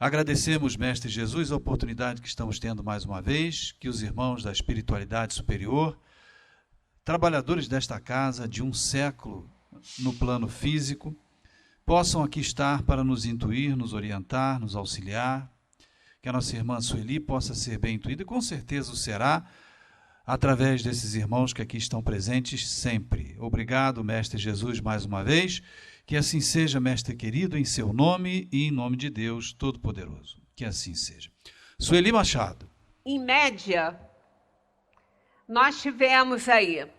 Agradecemos, Mestre Jesus, a oportunidade que estamos tendo mais uma vez, que os irmãos da espiritualidade superior, trabalhadores desta casa de um século no plano físico, possam aqui estar para nos intuir, nos orientar, nos auxiliar, que a nossa irmã Sueli possa ser bem intuída, e com certeza o será, através desses irmãos que aqui estão presentes sempre. Obrigado, Mestre Jesus, mais uma vez. Que assim seja, Mestre querido, em seu nome e em nome de Deus Todo-Poderoso. Que assim seja. Sueli Machado. Em média, nós tivemos aí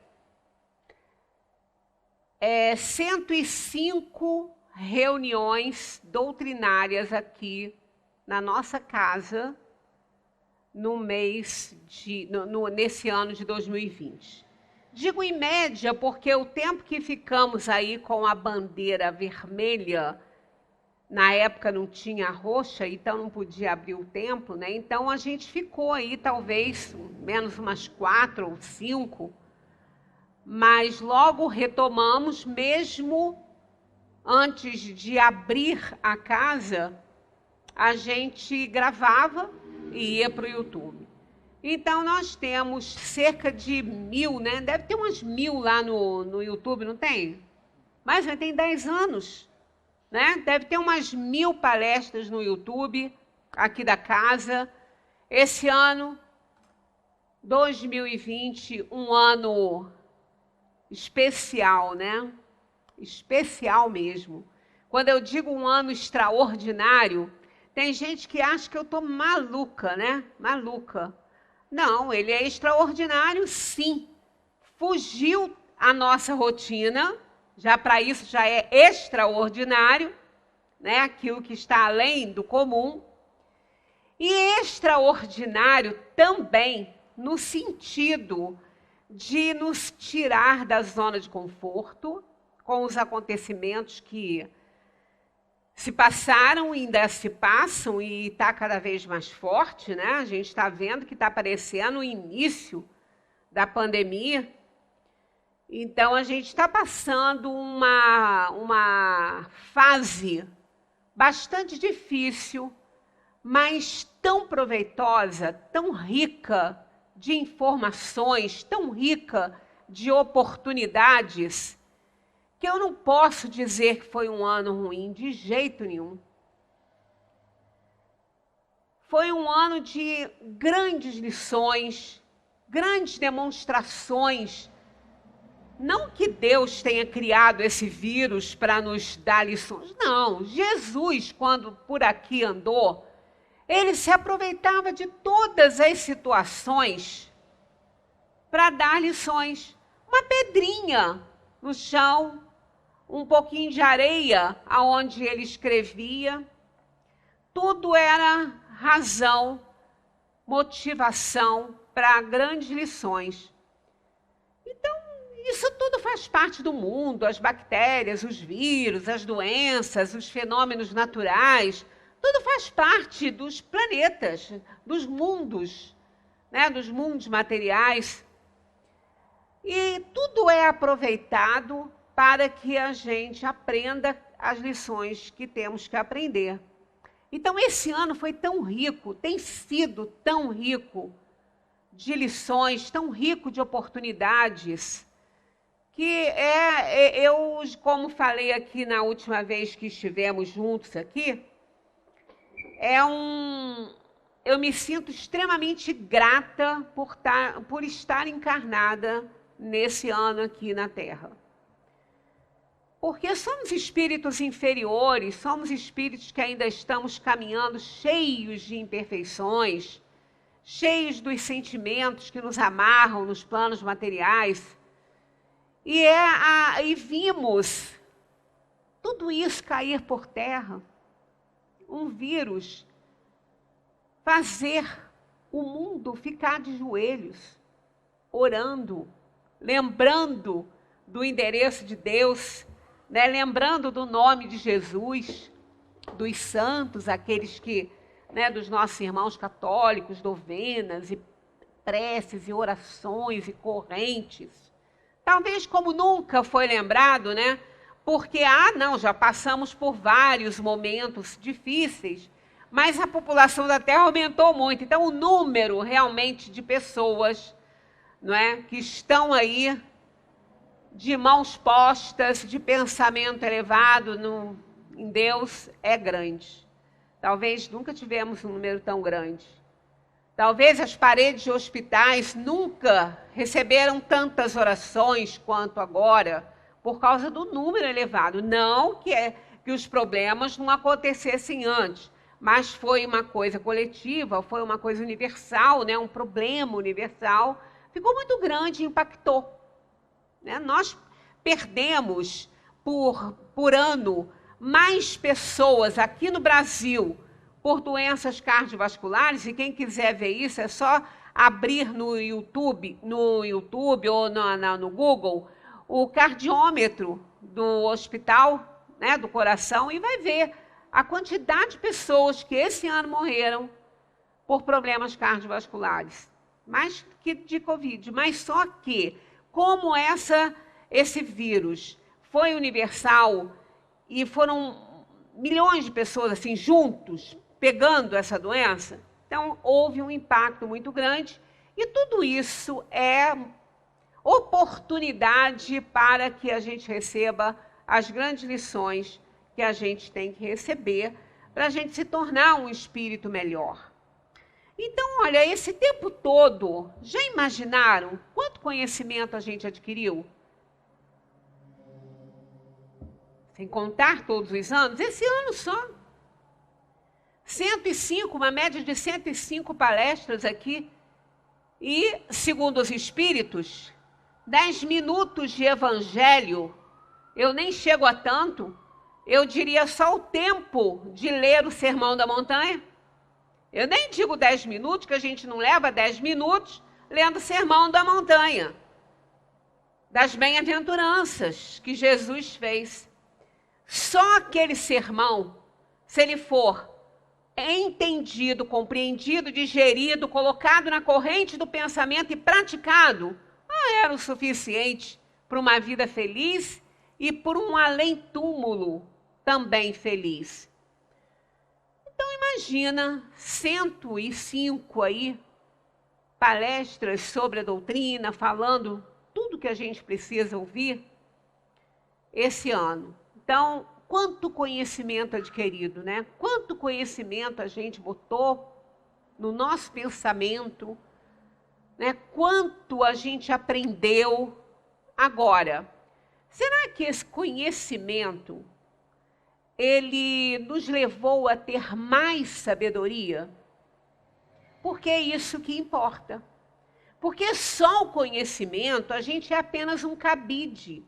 105 reuniões doutrinárias aqui na nossa casa nesse ano de 2020. Digo em média porque o tempo que ficamos aí com a bandeira vermelha, na época não tinha roxa, então não podia abrir o templo, né? Então a gente ficou aí talvez menos umas 4 ou 5, mas logo retomamos, mesmo antes de abrir a casa, a gente gravava e ia para o YouTube. Então, nós temos cerca de 1000, né? Deve ter umas 1000 lá no YouTube, não tem? Mas tem 10 anos, né? Deve ter umas 1000 palestras no YouTube, aqui da casa. Esse ano, 2020, um ano especial, né? Especial mesmo. Quando eu digo um ano extraordinário, tem gente que acha que eu estou maluca, né? Maluca. Não, ele é extraordinário, sim. Fugiu a nossa rotina, já para isso já é extraordinário, né? Aquilo que está além do comum. E extraordinário também no sentido de nos tirar da zona de conforto com os acontecimentos que se passaram e ainda se passam e está cada vez mais forte, né? A gente está vendo que está aparecendo o início da pandemia. Então, a gente está passando uma fase bastante difícil, mas tão proveitosa, tão rica de informações, tão rica de oportunidades, que eu não posso dizer que foi um ano ruim, de jeito nenhum. Foi um ano de grandes lições, grandes demonstrações. Não que Deus tenha criado esse vírus para nos dar lições. Não, Jesus, quando por aqui andou, ele se aproveitava de todas as situações para dar lições. Uma pedrinha no chão, um pouquinho de areia aonde ele escrevia, tudo era razão, motivação para grandes lições. Então, isso tudo faz parte do mundo, as bactérias, os vírus, as doenças, os fenômenos naturais, tudo faz parte dos planetas, dos mundos, né, dos mundos materiais. E tudo é aproveitado para que a gente aprenda as lições que temos que aprender. Então, esse ano foi tão rico, tem sido tão rico de lições, tão rico de oportunidades, que eu, como falei aqui na última vez que estivemos juntos aqui, eu me sinto extremamente grata por estar encarnada nesse ano aqui na Terra. Porque somos espíritos inferiores, somos espíritos que ainda estamos caminhando cheios de imperfeições, cheios dos sentimentos que nos amarram nos planos materiais. E vimos tudo isso cair por terra. Um vírus fazer o mundo ficar de joelhos, orando, lembrando do endereço de Deus, né? Lembrando do nome de Jesus, dos santos, aqueles que, né, dos nossos irmãos católicos, novenas e preces e orações e correntes. Talvez como nunca foi lembrado, né? Porque, já passamos por vários momentos difíceis, mas a população da Terra aumentou muito. Então, o número realmente de pessoas, não é, que estão aí de mãos postas, de pensamento elevado em Deus, é grande. Talvez nunca tivemos um número tão grande. Talvez as paredes de hospitais nunca receberam tantas orações quanto agora, por causa do número elevado. Não que os problemas não acontecessem antes, mas foi uma coisa coletiva, foi uma coisa universal, né? Um problema universal. Ficou muito grande e impactou. Né? Nós perdemos por ano mais pessoas aqui no Brasil por doenças cardiovasculares, e quem quiser ver isso é só abrir no YouTube ou no Google o cardiômetro do hospital, né, do coração, e vai ver a quantidade de pessoas que esse ano morreram por problemas cardiovasculares, mais que de Covid. Mas só que, como esse vírus foi universal e foram milhões de pessoas assim juntos pegando essa doença, então houve um impacto muito grande, e tudo isso é oportunidade para que a gente receba as grandes lições que a gente tem que receber para a gente se tornar um espírito melhor. Então, olha, esse tempo todo, já imaginaram quanto conhecimento a gente adquiriu? Sem contar todos os anos, esse ano só. 105, uma média de 105 palestras aqui. E, segundo os espíritos, 10 minutos de evangelho, eu nem chego a tanto, eu diria só o tempo de ler o Sermão da Montanha. Eu nem digo 10 minutos, que a gente não leva 10 minutos lendo o Sermão da Montanha, das bem-aventuranças que Jesus fez. Só aquele sermão, se ele for entendido, compreendido, digerido, colocado na corrente do pensamento e praticado, era o suficiente para uma vida feliz e por um além-túmulo também feliz. Então imagina 105 aí palestras sobre a doutrina, falando tudo que a gente precisa ouvir esse ano. Então, quanto conhecimento adquirido, né? Quanto conhecimento a gente botou no nosso pensamento, né? Quanto a gente aprendeu. Agora, será que esse conhecimento, ele nos levou a ter mais sabedoria? Porque é isso que importa. Porque só o conhecimento, a gente é apenas um cabide.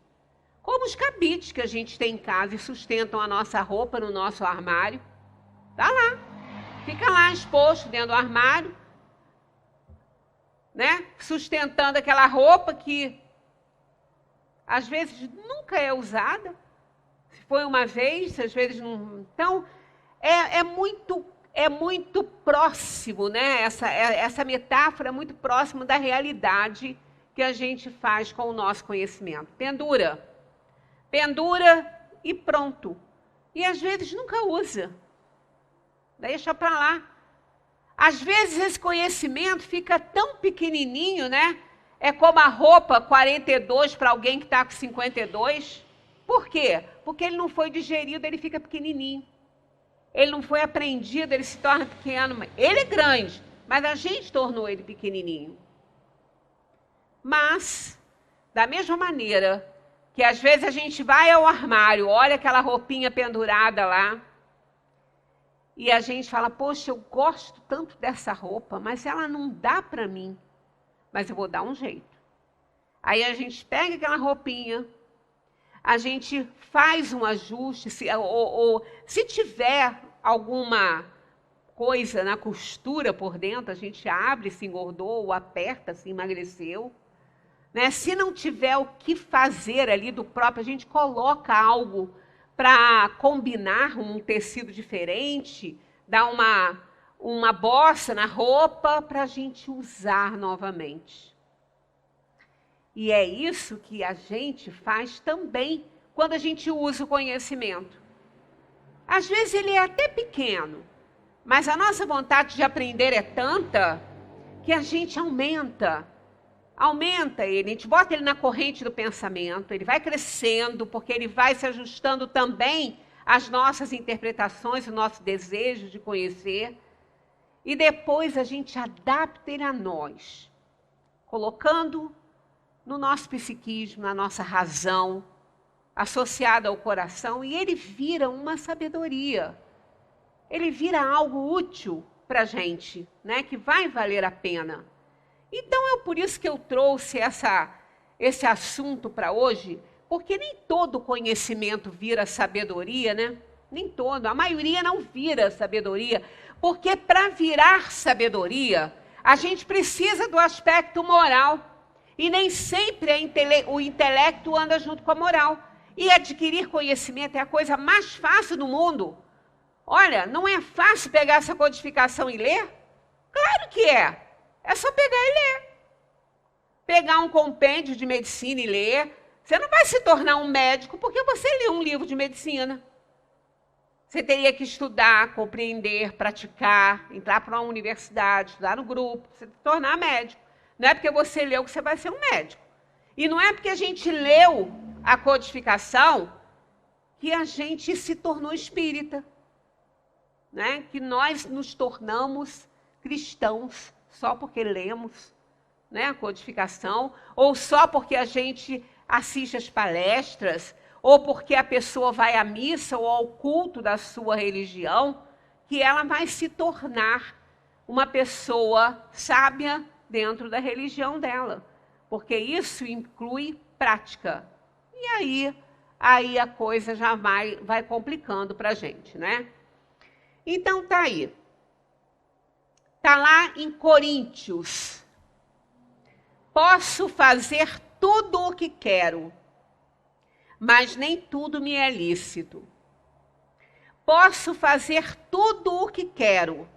Como os cabides que a gente tem em casa e sustentam a nossa roupa no nosso armário. Tá lá. Fica lá exposto dentro do armário, né? Sustentando aquela roupa que às vezes nunca é usada. Se foi uma vez, às vezes não. Então, é muito próximo, né? Essa metáfora é muito próximo da realidade que a gente faz com o nosso conhecimento. Pendura e pronto. E às vezes nunca usa. Deixa para lá. Às vezes esse conhecimento fica tão pequenininho, né? É como a roupa 42 para alguém que está com 52. Por quê? Porque ele não foi digerido, ele fica pequenininho. Ele não foi aprendido, ele se torna pequeno. Ele é grande, mas a gente tornou ele pequenininho. Mas, da mesma maneira que às vezes a gente vai ao armário, olha aquela roupinha pendurada lá, e a gente fala, poxa, eu gosto tanto dessa roupa, mas ela não dá para mim. Mas eu vou dar um jeito. Aí a gente pega aquela roupinha, a gente faz um ajuste, se tiver alguma coisa na costura por dentro, a gente abre, se engordou, ou aperta, se emagreceu. Né? Se não tiver o que fazer ali do próprio, a gente coloca algo para combinar um tecido diferente, dá uma bossa na roupa para a gente usar novamente. E é isso que a gente faz também quando a gente usa o conhecimento. Às vezes ele é até pequeno, Mas a nossa vontade de aprender é tanta que a gente aumenta ele, a gente bota ele na corrente do pensamento, ele vai crescendo, porque ele vai se ajustando também às nossas interpretações, o nosso desejo de conhecer, e depois a gente adapta ele a nós, colocando no nosso psiquismo, na nossa razão, associada ao coração, e ele vira uma sabedoria, ele vira algo útil para a gente, né, que vai valer a pena. Então, é por isso que eu trouxe esse assunto para hoje, porque nem todo conhecimento vira sabedoria, né? Nem todo, a maioria não vira sabedoria, porque para virar sabedoria, a gente precisa do aspecto moral, e nem sempre o intelecto anda junto com a moral. E adquirir conhecimento é a coisa mais fácil do mundo. Olha, não é fácil pegar essa codificação e ler? Claro que é. É só pegar e ler. Pegar um compêndio de medicina e ler. Você não vai se tornar um médico porque você lê um livro de medicina. Você teria que estudar, compreender, praticar, entrar para uma universidade, estudar no grupo, se tornar médico. Não é porque você leu que você vai ser um médico. E não é porque a gente leu a codificação que a gente se tornou espírita, né? Que nós nos tornamos cristãos só porque lemos, né, a codificação, ou só porque a gente assiste as palestras, ou porque a pessoa vai à missa ou ao culto da sua religião, que ela vai se tornar uma pessoa sábia dentro da religião dela. Porque isso inclui prática. E aí a coisa já vai complicando para a gente, né? Então tá aí. Está lá em Coríntios. Posso fazer tudo o que quero, mas nem tudo me é lícito. Posso fazer tudo o que quero,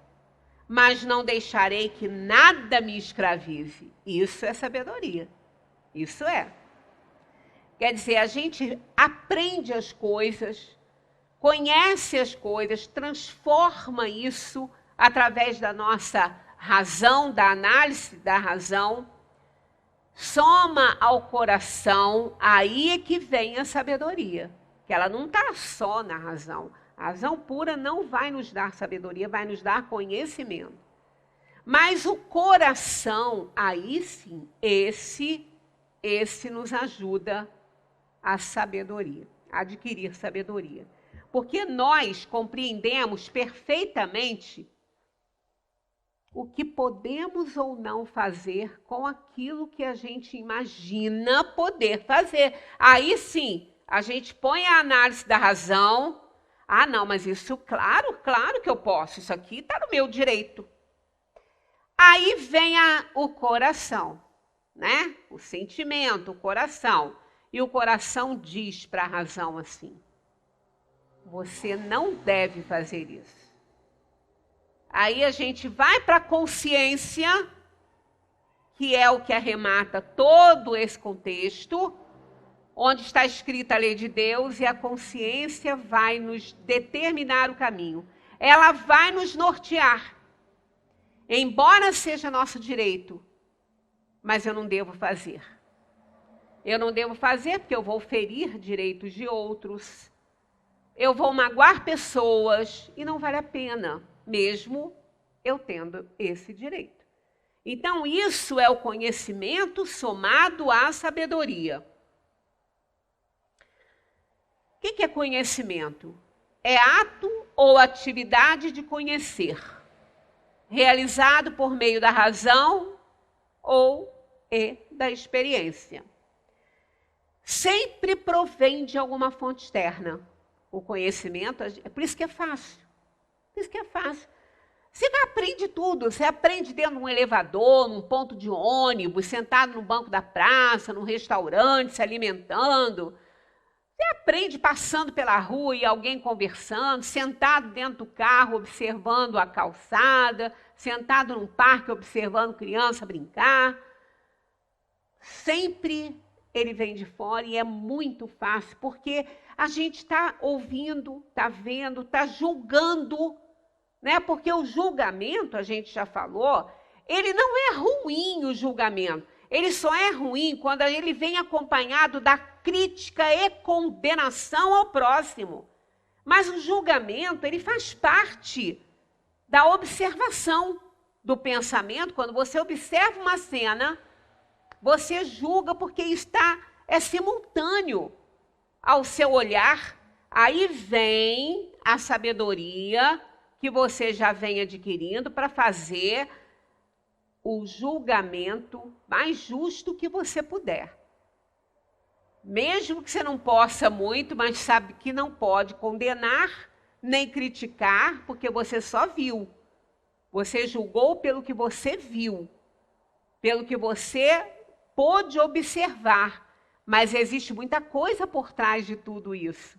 mas não deixarei que nada me escravize. Isso é sabedoria. Isso é. Quer dizer, a gente aprende as coisas, conhece as coisas, transforma isso através da nossa razão, da análise da razão, soma ao coração, aí é que vem a sabedoria, que ela não está só na razão. A razão pura não vai nos dar sabedoria, vai nos dar conhecimento. Mas o coração, aí sim, esse nos ajuda a sabedoria, a adquirir sabedoria. Porque nós compreendemos perfeitamente o que podemos ou não fazer com aquilo que a gente imagina poder fazer. Aí sim, a gente põe a análise da razão. Ah, não, mas isso, claro que eu posso. Isso aqui está no meu direito. Aí vem o coração, né? O sentimento, o coração. E o coração diz para a razão assim: você não deve fazer isso. Aí a gente vai para a consciência, que é o que arremata todo esse contexto, onde está escrita a lei de Deus, e a consciência vai nos determinar o caminho. Ela vai nos nortear. Embora seja nosso direito, mas eu não devo fazer. Eu não devo fazer porque eu vou ferir direitos de outros, eu vou magoar pessoas, e não vale a pena, mesmo eu tendo esse direito. Então, isso é o conhecimento somado à sabedoria. O que é conhecimento? É ato ou atividade de conhecer, realizado por meio da razão ou da experiência. Sempre provém de alguma fonte externa. O conhecimento, é por isso que é fácil. Por isso que é fácil. Você aprende tudo. Você aprende dentro de um elevador, num ponto de ônibus, sentado no banco da praça, num restaurante, se alimentando. Você aprende passando pela rua e alguém conversando, sentado dentro do carro, observando a calçada, sentado num parque, observando criança brincar. Sempre ele vem de fora, e é muito fácil, porque a gente está ouvindo, está vendo, está julgando né? Porque o julgamento, a gente já falou, ele não é ruim, o julgamento. Ele só é ruim quando ele vem acompanhado da crítica e condenação ao próximo. Mas o julgamento, ele faz parte da observação do pensamento. Quando você observa uma cena, você julga porque é simultâneo ao seu olhar. Aí vem a sabedoria que você já vem adquirindo para fazer o julgamento mais justo que você puder. Mesmo que você não possa muito, mas sabe que não pode condenar nem criticar, porque você só viu. Você julgou pelo que você viu, pelo que você pôde observar. Mas existe muita coisa por trás de tudo isso.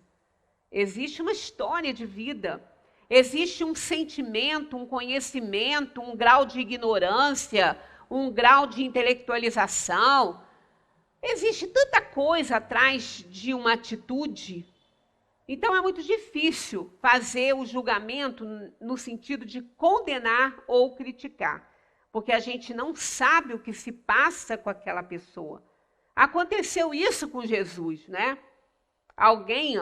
Existe uma história de vida. Existe um sentimento, um conhecimento, um grau de ignorância, um grau de intelectualização. Existe tanta coisa atrás de uma atitude. Então é muito difícil fazer o julgamento no sentido de condenar ou criticar, porque a gente não sabe o que se passa com aquela pessoa. Aconteceu isso com Jesus, né?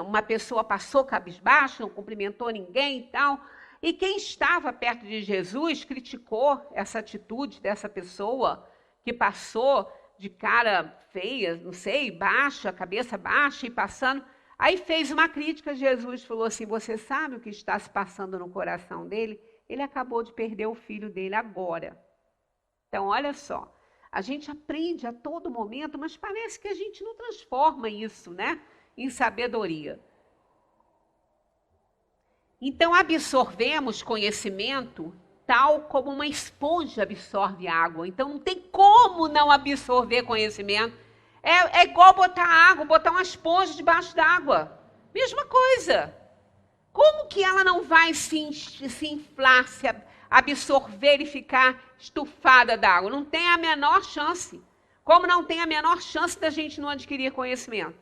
Uma pessoa passou cabisbaixo, não cumprimentou ninguém e tal, e quem estava perto de Jesus criticou essa atitude dessa pessoa que passou de cara feia, não sei, baixa, cabeça baixa e passando. Aí fez uma crítica, Jesus falou assim, você sabe o que está se passando no coração dele? Ele acabou de perder o filho dele agora. Então, olha só, a gente aprende a todo momento, mas parece que a gente não transforma isso, né, em sabedoria. Então, absorvemos conhecimento tal como uma esponja absorve água. Então, não tem como não absorver conhecimento. É igual botar uma esponja debaixo d'água. Mesma coisa. Como que ela não vai se inflar, se absorver e ficar estufada d'água? Não tem a menor chance. Como não tem a menor chance da gente não adquirir conhecimento.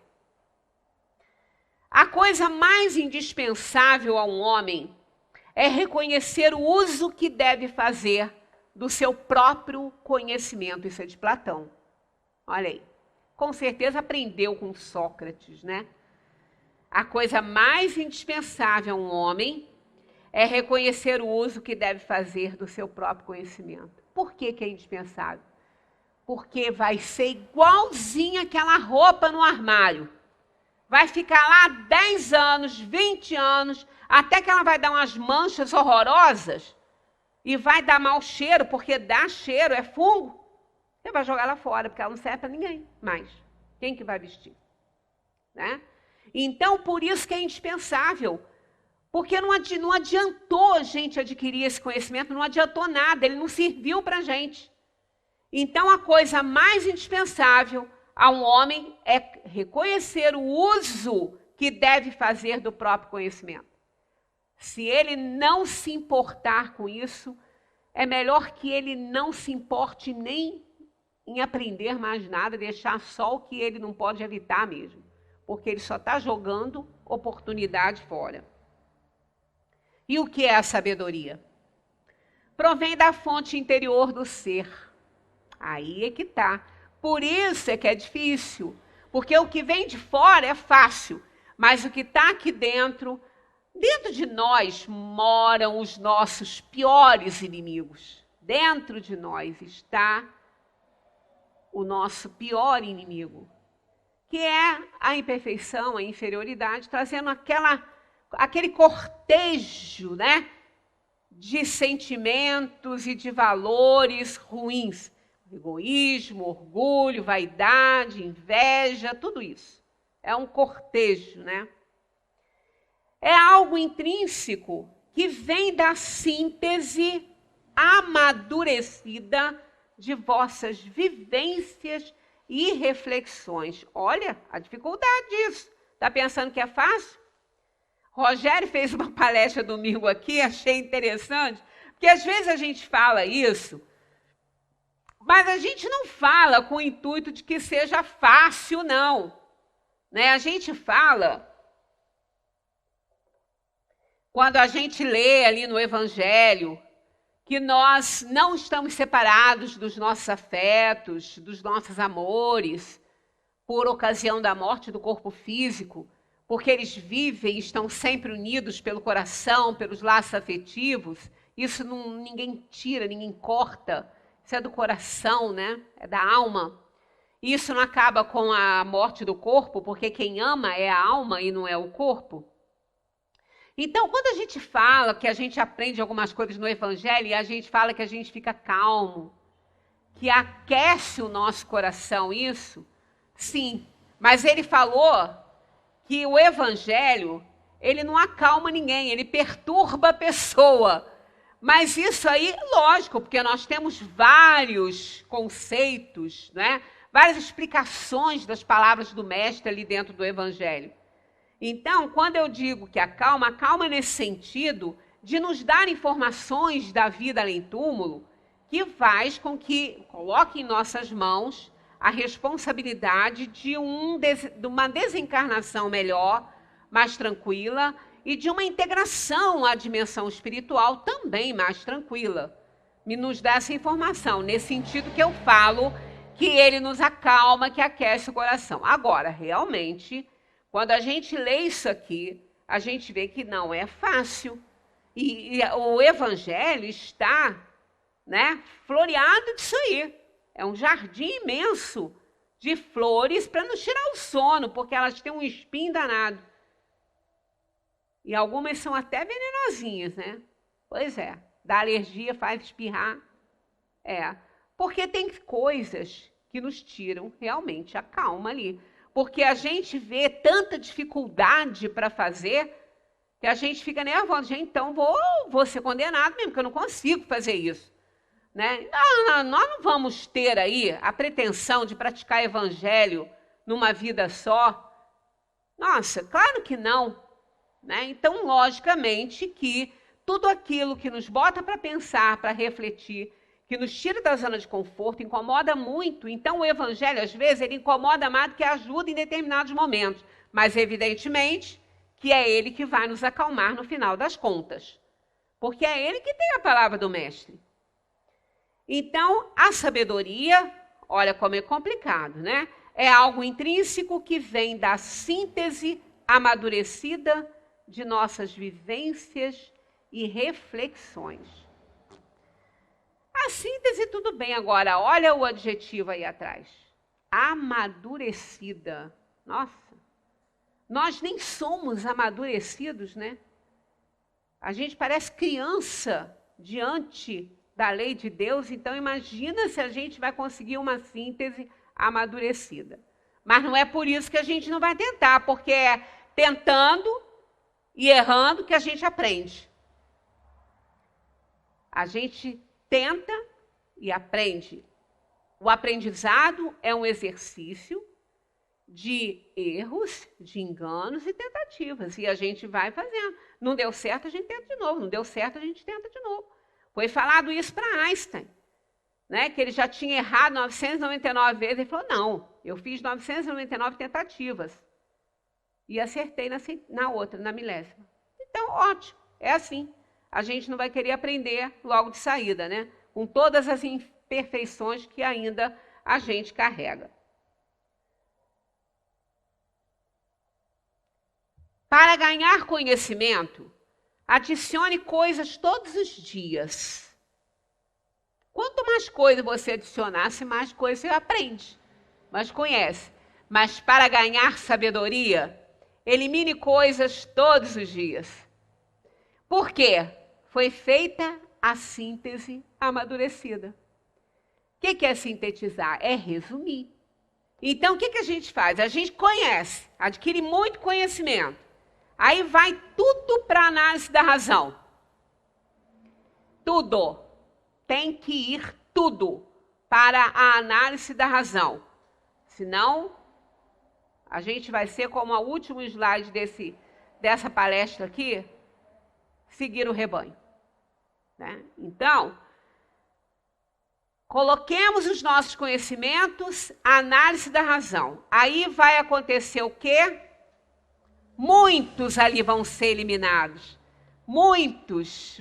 A coisa mais indispensável a um homem é reconhecer o uso que deve fazer do seu próprio conhecimento. Isso é de Platão. Olha aí. Com certeza aprendeu com Sócrates, né? A coisa mais indispensável a um homem é reconhecer o uso que deve fazer do seu próprio conhecimento. Por que é indispensável? Porque vai ser igualzinha aquela roupa no armário. Vai ficar lá 10 anos, 20 anos, até que ela vai dar umas manchas horrorosas e vai dar mau cheiro, porque dá cheiro, é fungo. Você vai jogar ela fora, porque ela não serve para ninguém mais. Quem que vai vestir? Né? Então, por isso que é indispensável. Porque não adiantou a gente adquirir esse conhecimento, não adiantou nada, ele não serviu para a gente. Então, a coisa mais indispensável a um homem é reconhecer o uso que deve fazer do próprio conhecimento. Se ele não se importar com isso, é melhor que ele não se importe nem em aprender mais nada, deixar só o que ele não pode evitar mesmo, porque ele só está jogando oportunidade fora. E o que é a sabedoria? Provém da fonte interior do ser. Aí é que está. Por isso é que é difícil, porque o que vem de fora é fácil, mas o que está aqui dentro de nós moram os nossos piores inimigos. Dentro de nós está o nosso pior inimigo, que é a imperfeição, a inferioridade, trazendo aquele cortejo, né, de sentimentos e de valores ruins. Egoísmo, orgulho, vaidade, inveja, tudo isso. É um cortejo, né? É algo intrínseco que vem da síntese amadurecida de vossas vivências e reflexões. Olha a dificuldade disso. Está pensando que é fácil? Rogério fez uma palestra domingo aqui, achei interessante, porque às vezes a gente fala isso, mas a gente não fala com o intuito de que seja fácil, não. Né? A gente fala quando a gente lê ali no Evangelho que nós não estamos separados dos nossos afetos, dos nossos amores, por ocasião da morte do corpo físico, porque eles vivem e estão sempre unidos pelo coração, pelos laços afetivos, isso ninguém tira, ninguém corta, isso é do coração, né? É da alma. Isso não acaba com a morte do corpo, porque quem ama é a alma e não é o corpo. Então, quando a gente fala que a gente aprende algumas coisas no Evangelho e a gente fala que a gente fica calmo, que aquece o nosso coração, isso, sim. Mas ele falou que o Evangelho, ele não acalma ninguém, ele perturba a pessoa. Mas isso aí, lógico, porque nós temos vários conceitos, né? Várias explicações das palavras do Mestre ali dentro do Evangelho. Então, quando eu digo que acalma nesse sentido de nos dar informações da vida além túmulo, que faz com que coloque em nossas mãos a responsabilidade de uma desencarnação melhor, mais tranquila, e de uma integração à dimensão espiritual também mais tranquila. Me nos dá essa informação, nesse sentido que eu falo que ele nos acalma, que aquece o coração. Agora, realmente, quando a gente lê isso aqui, a gente vê que não é fácil. E o Evangelho está, né, floreado disso aí. É um jardim imenso de flores para nos tirar o sono, porque elas têm um espinho danado. E algumas são até venenosinhas, né? Pois é, dá alergia, faz espirrar. Porque tem coisas que nos tiram realmente a calma ali. Porque a gente vê tanta dificuldade para fazer que a gente fica nervoso. Gente, então vou ser condenado mesmo, porque eu não consigo fazer isso. Né? Nós não vamos ter aí a pretensão de praticar evangelho numa vida só. Nossa, claro que não. Né? Então, logicamente que tudo aquilo que nos bota para pensar, para refletir, que nos tira da zona de conforto, incomoda muito. Então, o evangelho, às vezes, ele incomoda mais do que ajuda em determinados momentos. Mas, evidentemente, que é ele que vai nos acalmar no final das contas. Porque é ele que tem a palavra do mestre. Então, a sabedoria, olha como é complicado, né? É algo intrínseco que vem da síntese amadurecida de nossas vivências e reflexões. A síntese, tudo bem. Agora, olha o adjetivo aí atrás. Amadurecida. Nossa, nós nem somos amadurecidos, né? A gente parece criança diante da lei de Deus, então imagina se a gente vai conseguir uma síntese amadurecida. Mas não é por isso que a gente não vai tentar, porque é tentando e errando que a gente aprende. A gente tenta e aprende. O aprendizado é um exercício de erros, de enganos e tentativas. E a gente vai fazendo. Não deu certo, a gente tenta de novo. Não deu certo, a gente tenta de novo. Foi falado isso para Einstein, né? Que ele já tinha errado 999 vezes. Ele falou, não, eu fiz 999 tentativas. E acertei na outra, na milésima. Então, ótimo, é assim. A gente não vai querer aprender logo de saída, né? Com todas as imperfeições que ainda a gente carrega. Para ganhar conhecimento, adicione coisas todos os dias. Quanto mais coisas você adicionasse, mais coisas você aprende, mais conhece. Mas para ganhar sabedoria, elimine coisas todos os dias. Por quê? Foi feita a síntese amadurecida. O que é sintetizar? É resumir. Então, o que a gente faz? A gente conhece, adquire muito conhecimento. Aí vai tudo para a análise da razão. Tudo. Tem que ir tudo para a análise da razão. Senão, a gente vai ser como o último slide dessa palestra aqui, seguir o rebanho. Né? Então, coloquemos os nossos conhecimentos à análise da razão. Aí vai acontecer o quê? Muitos ali vão ser eliminados. muitos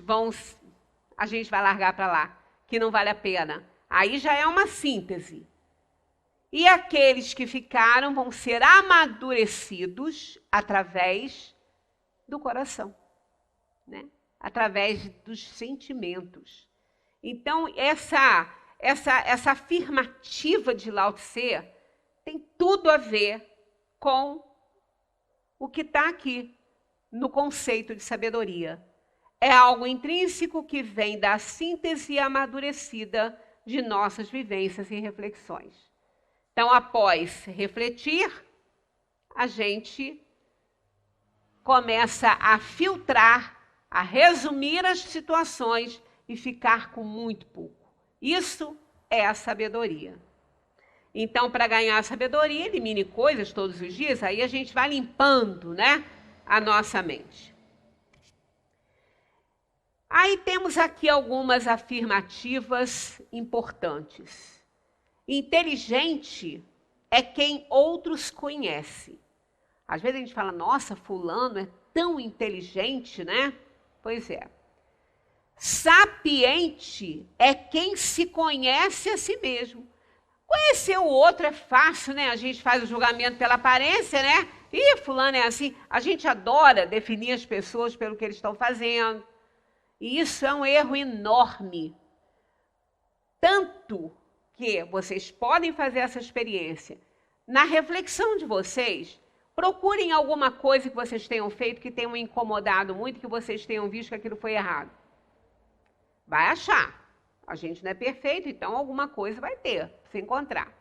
a gente vai largar para lá, que não vale a pena. Aí já é uma síntese. E aqueles que ficaram vão ser amadurecidos através do coração, né? Através dos sentimentos. Então, essa afirmativa de Lao Tse tem tudo a ver com o que está aqui no conceito de sabedoria. É algo intrínseco que vem da síntese amadurecida de nossas vivências e reflexões. Então, após refletir, a gente começa a filtrar, a resumir as situações e ficar com muito pouco. Isso é a sabedoria. Então, para ganhar a sabedoria, elimine coisas todos os dias, aí a gente vai limpando, né, a nossa mente. Aí temos aqui algumas afirmativas importantes. Inteligente é quem outros conhecem. Às vezes a gente fala, nossa, fulano é tão inteligente, né? Pois é. Sapiente é quem se conhece a si mesmo. Conhecer o outro é fácil, né? A gente faz o julgamento pela aparência, né? Ih, fulano é assim. A gente adora definir as pessoas pelo que eles estão fazendo. E isso é um erro enorme. Tanto que vocês podem fazer essa experiência. Na reflexão de vocês, procurem alguma coisa que vocês tenham feito que tenham incomodado muito, que vocês tenham visto que aquilo foi errado. Vai achar. A gente não é perfeito, então alguma coisa vai ter para você encontrar.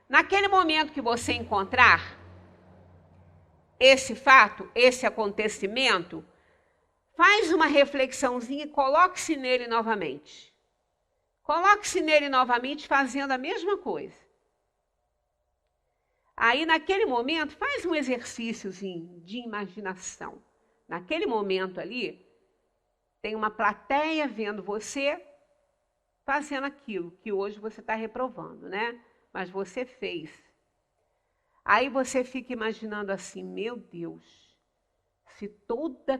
Naquele momento que você encontrar esse fato, esse acontecimento, faz uma reflexãozinha e coloque-se nele novamente. Coloque-se nele novamente fazendo a mesma coisa. Aí, naquele momento, faz um exercíciozinho de imaginação. Naquele momento ali, tem uma plateia vendo você fazendo aquilo que hoje você está reprovando, né? Mas você fez. Aí você fica imaginando assim, meu Deus, se todas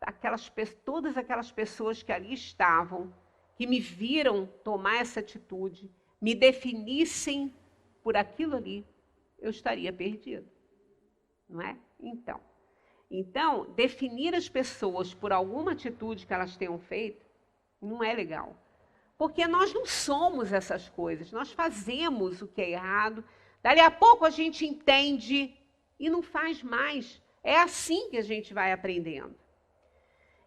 aquelas pessoas que ali estavam, que me viram tomar essa atitude, me definissem por aquilo ali, eu estaria perdido, não é? Então, definir as pessoas por alguma atitude que elas tenham feito não é legal. Porque nós não somos essas coisas, nós fazemos o que é errado, dali a pouco a gente entende e não faz mais. É assim que a gente vai aprendendo.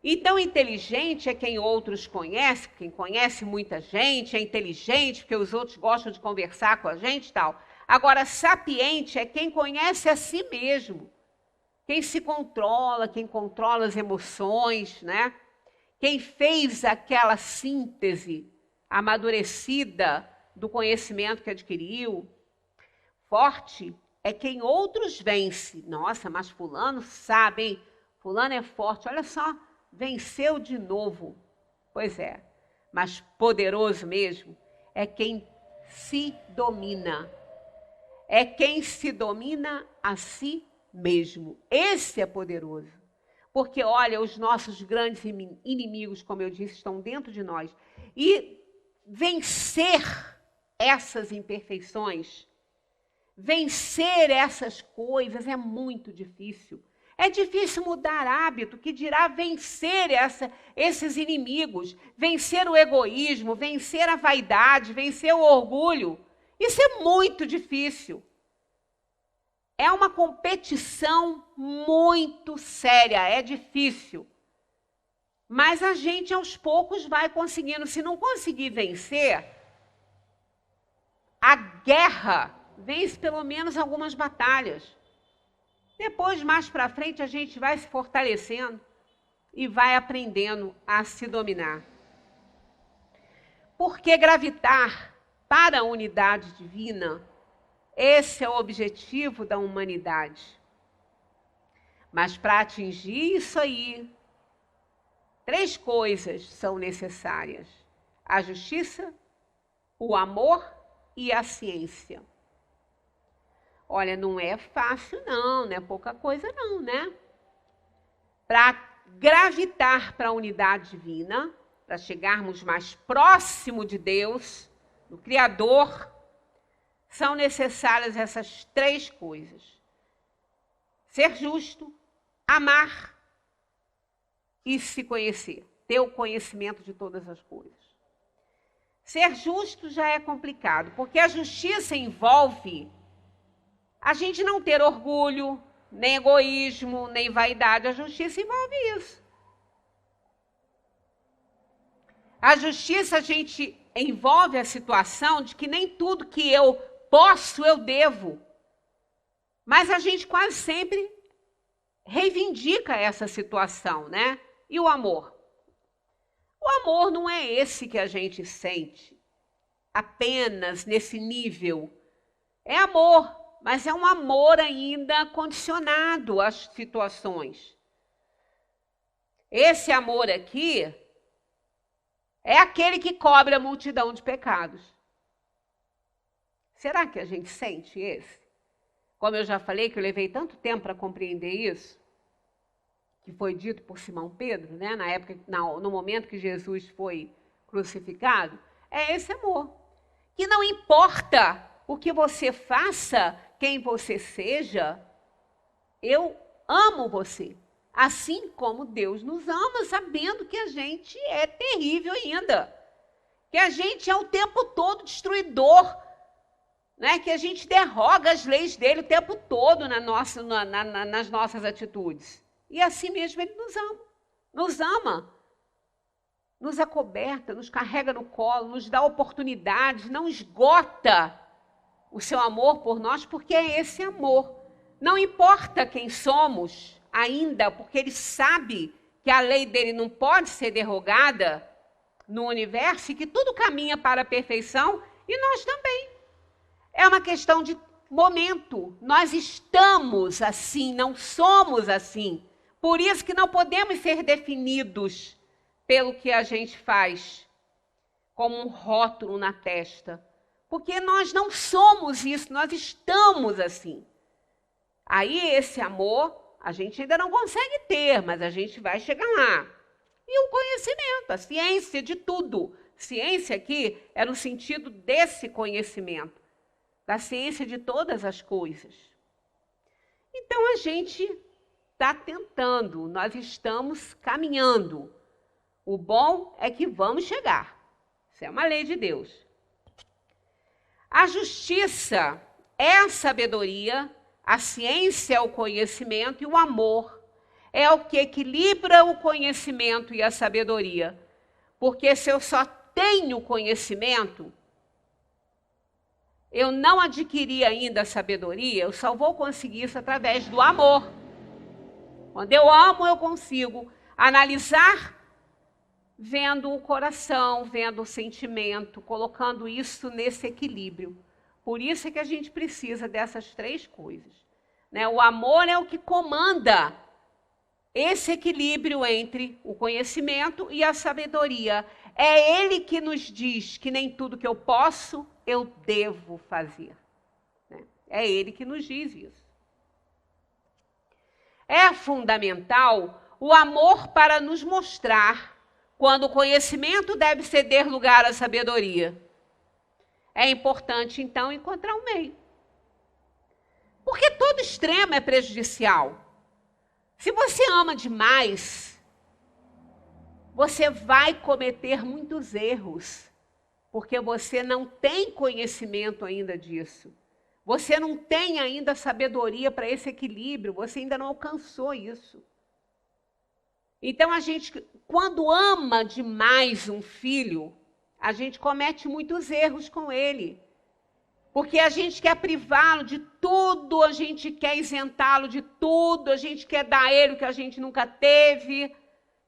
Então, inteligente é quem outros conhecem, quem conhece muita gente, é inteligente porque os outros gostam de conversar com a gente e tal. Agora, sapiente é quem conhece a si mesmo, quem se controla, quem controla as emoções, né? Quem fez aquela síntese amadurecida do conhecimento que adquiriu. Forte é quem outros vence. Nossa, mas fulano sabe, hein? Fulano é forte, olha só, venceu de novo. Pois é, mas poderoso mesmo é quem se domina. É quem se domina a si mesmo. Esse é poderoso. Porque, olha, os nossos grandes inimigos, como eu disse, estão dentro de nós. E vencer essas imperfeições, vencer essas coisas é muito difícil. É difícil mudar hábito, que dirá vencer esses inimigos, vencer o egoísmo, vencer a vaidade, vencer o orgulho. Isso é muito difícil. É uma competição muito séria, é difícil. Mas a gente, aos poucos, vai conseguindo. Se não conseguir vencer, a guerra vence pelo menos algumas batalhas. Depois, mais para frente, a gente vai se fortalecendo e vai aprendendo a se dominar. Porque gravitar para a unidade divina, esse é o objetivo da humanidade. Mas para atingir isso aí, 3 coisas são necessárias: a justiça, o amor e a ciência. Olha, não é fácil não é pouca coisa não, né? Para gravitar para a unidade divina, para chegarmos mais próximo de Deus, do Criador, são necessárias essas 3 coisas. Ser justo, amar e se conhecer. Ter o conhecimento de todas as coisas. Ser justo já é complicado, porque a justiça envolve a gente não ter orgulho, nem egoísmo, nem vaidade. A justiça envolve isso. A justiça, a gente envolve a situação de que nem tudo que eu posso, eu devo. Mas a gente quase sempre reivindica essa situação, né? E o amor? O amor não é esse que a gente sente apenas nesse nível. É amor, mas é um amor ainda condicionado às situações. Esse amor aqui é aquele que cobre a multidão de pecados. Será que a gente sente esse? Como eu já falei, que eu levei tanto tempo para compreender isso, que foi dito por Simão Pedro, né, na época, no momento que Jesus foi crucificado, é esse amor. Que não importa o que você faça, quem você seja, eu amo você. Assim como Deus nos ama, sabendo que a gente é terrível ainda. Que a gente é o tempo todo destruidor, né? Que a gente derroga as leis dele o tempo todo nas nossas atitudes. E assim mesmo ele nos ama, nos acoberta, nos carrega no colo, nos dá oportunidades, não esgota o seu amor por nós, porque é esse amor. Não importa quem somos ainda, porque ele sabe que a lei dele não pode ser derrogada no universo e que tudo caminha para a perfeição, e nós também. É uma questão de momento. Nós estamos assim, não somos assim. Por isso que não podemos ser definidos pelo que a gente faz, como um rótulo na testa. Porque nós não somos isso, nós estamos assim. Aí esse amor, a gente ainda não consegue ter, mas a gente vai chegar lá. E o conhecimento, a ciência de tudo. Ciência aqui é no sentido desse conhecimento, da ciência de todas as coisas. Então a gente está tentando, nós estamos caminhando. O bom é que vamos chegar. Isso é uma lei de Deus. A justiça é a sabedoria, a ciência é o conhecimento e o amor é o que equilibra o conhecimento e a sabedoria. Porque se eu só tenho conhecimento, eu não adquiri ainda a sabedoria, eu só vou conseguir isso através do amor. Quando eu amo, eu consigo analisar vendo o coração, vendo o sentimento, colocando isso nesse equilíbrio. Por isso é que a gente precisa dessas 3 coisas, né? O amor é o que comanda esse equilíbrio entre o conhecimento e a sabedoria. É ele que nos diz que nem tudo que eu posso, eu devo fazer, né? É ele que nos diz isso. É fundamental o amor para nos mostrar quando o conhecimento deve ceder lugar à sabedoria. É importante, então, encontrar um meio. Porque todo extremo é prejudicial. Se você ama demais, você vai cometer muitos erros, porque você não tem conhecimento ainda disso. Você não tem ainda sabedoria para esse equilíbrio, você ainda não alcançou isso. Então, a gente, quando ama demais um filho, a gente comete muitos erros com ele. Porque a gente quer privá-lo de tudo, a gente quer isentá-lo de tudo, a gente quer dar a ele o que a gente nunca teve.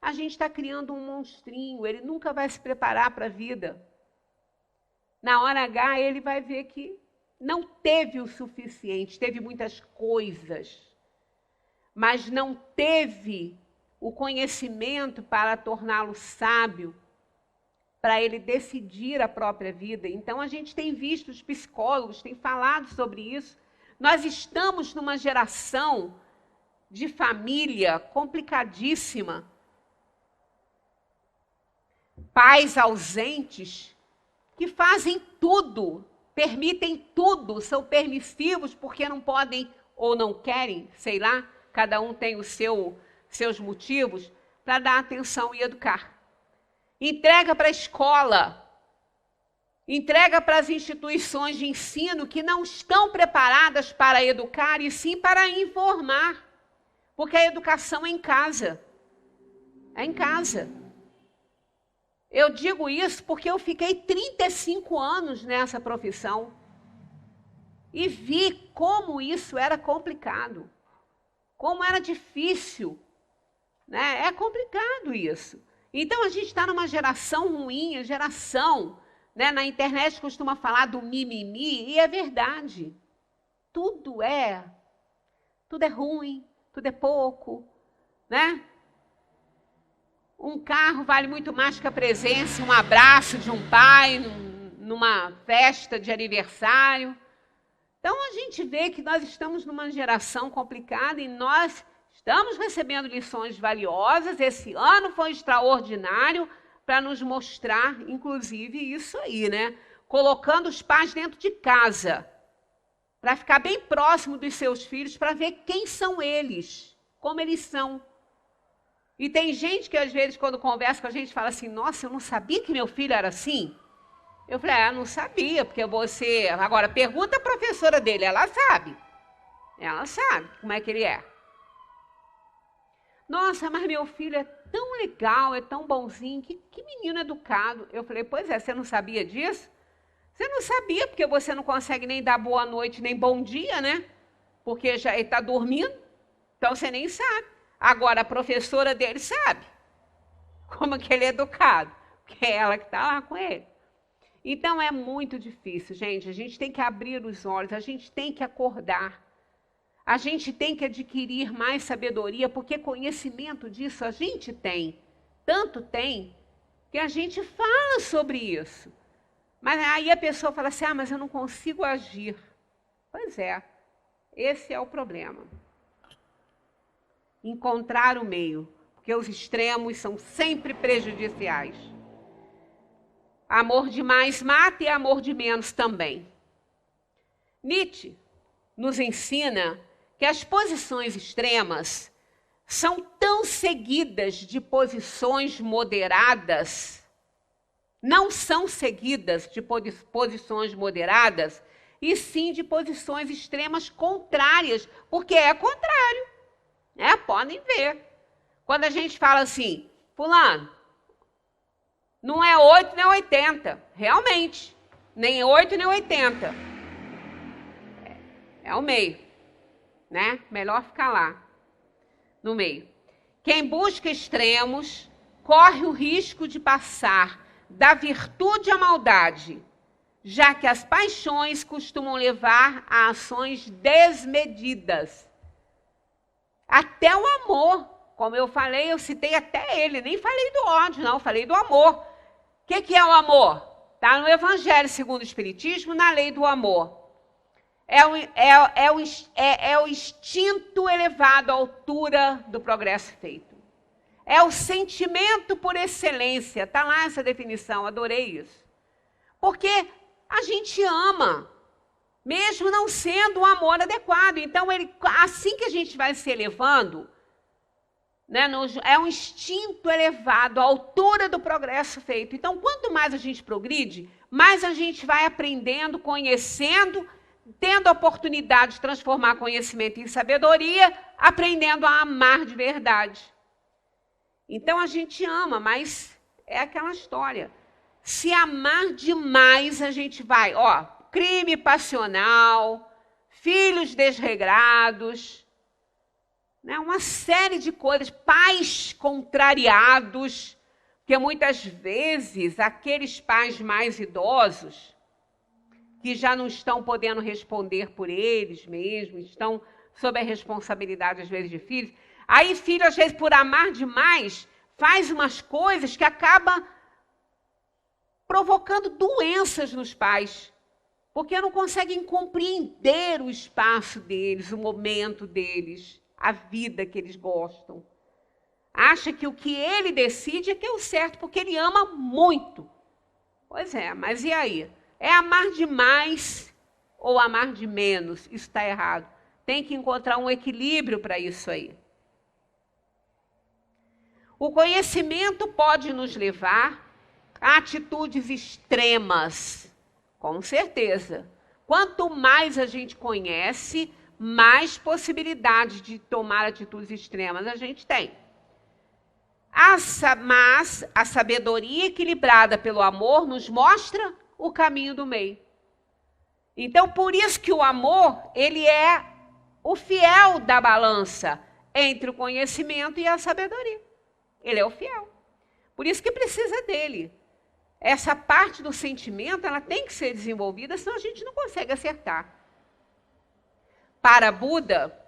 A gente está criando um monstrinho, ele nunca vai se preparar para a vida. Na hora H, ele vai ver que não teve o suficiente, teve muitas coisas, mas não teve o conhecimento para torná-lo sábio, para ele decidir a própria vida. Então, a gente tem visto, os psicólogos têm falado sobre isso. Nós estamos numa geração de família complicadíssima. Pais ausentes que fazem tudo, permitem tudo, são permissivos porque não podem ou não querem, sei lá, cada um tem os seus motivos para dar atenção e educar. Entrega para a escola, entrega para as instituições de ensino que não estão preparadas para educar e sim para informar, porque a educação é em casa. É em casa. Eu digo isso porque eu fiquei 35 anos nessa profissão e vi como isso era complicado, como era difícil, né? É complicado isso. Então a gente está numa geração ruim, a geração, né? Na internet costuma falar do mimimi e é verdade. Tudo é ruim, tudo é pouco, né? Um carro vale muito mais que a presença, um abraço de um pai numa festa de aniversário. Então, a gente vê que nós estamos numa geração complicada e nós estamos recebendo lições valiosas. Esse ano foi extraordinário para nos mostrar, inclusive, isso aí, né? Colocando os pais dentro de casa, para ficar bem próximo dos seus filhos, para ver quem são eles, como eles são. E tem gente que, às vezes, quando conversa com a gente, fala assim, nossa, eu não sabia que meu filho era assim. Eu falei, não sabia, porque você... Agora, pergunta a professora dele, ela sabe. Ela sabe como é que ele é. Nossa, mas meu filho é tão legal, é tão bonzinho, que menino educado. Eu falei, pois é, você não sabia disso? Você não sabia, porque você não consegue nem dar boa noite, nem bom dia, né? Porque já ele está dormindo, então você nem sabe. Agora, a professora dele sabe como que ele é educado, porque é ela que está lá com ele. Então, é muito difícil, gente. A gente tem que abrir os olhos, a gente tem que acordar. A gente tem que adquirir mais sabedoria, porque conhecimento disso a gente tem. Tanto tem, que a gente fala sobre isso. Mas aí a pessoa fala assim, mas eu não consigo agir. Pois é, esse é o problema. Encontrar o meio, porque os extremos são sempre prejudiciais. Amor demais mata e amor de menos também. Nietzsche nos ensina que as posições extremas são tão seguidas de posições moderadas, não são seguidas de posições moderadas, e sim de posições extremas contrárias, porque é contrário. Podem ver. Quando a gente fala assim, fulano, não é 8 nem 80. Realmente, nem 8 nem 80. É o meio, né? Melhor ficar lá, no meio. Quem busca extremos corre o risco de passar da virtude à maldade, já que as paixões costumam levar a ações desmedidas. Até o amor, como eu falei, eu citei até ele, nem falei do ódio, não, falei do amor. O que é o amor? Está no Evangelho segundo o Espiritismo, na lei do amor. É o instinto elevado à altura do progresso feito. É o sentimento por excelência, está lá essa definição, adorei isso. Porque a gente ama, mesmo não sendo um amor adequado. Então, assim que a gente vai se elevando, né, é um instinto elevado à altura do progresso feito. Então, quanto mais a gente progride, mais a gente vai aprendendo, conhecendo, tendo a oportunidade de transformar conhecimento em sabedoria, aprendendo a amar de verdade. Então, a gente ama, mas é aquela história. Se amar demais, a gente vai, crime passional, filhos desregrados, né? Uma série de coisas, pais contrariados, porque muitas vezes aqueles pais mais idosos, que já não estão podendo responder por eles mesmos, estão sob a responsabilidade, às vezes, de filhos, aí filho, às vezes, por amar demais, faz umas coisas que acaba provocando doenças nos pais, porque não conseguem compreender o espaço deles, o momento deles. a vida que eles gostam. Acha que o que ele decide é que é o certo, porque ele ama muito. Pois é, mas e aí? É amar demais ou amar de menos? Isso está errado. Tem que encontrar um equilíbrio para isso aí. O conhecimento pode nos levar a atitudes extremas, com certeza. Quanto mais a gente conhece, mais possibilidades de tomar atitudes extremas a gente tem. Mas a sabedoria equilibrada pelo amor nos mostra o caminho do meio. Então, por isso que o amor, ele é o fiel da balança entre o conhecimento e a sabedoria. Ele é o fiel. Por isso que precisa dele. Essa parte do sentimento, ela tem que ser desenvolvida, senão a gente não consegue acertar. Para Buda,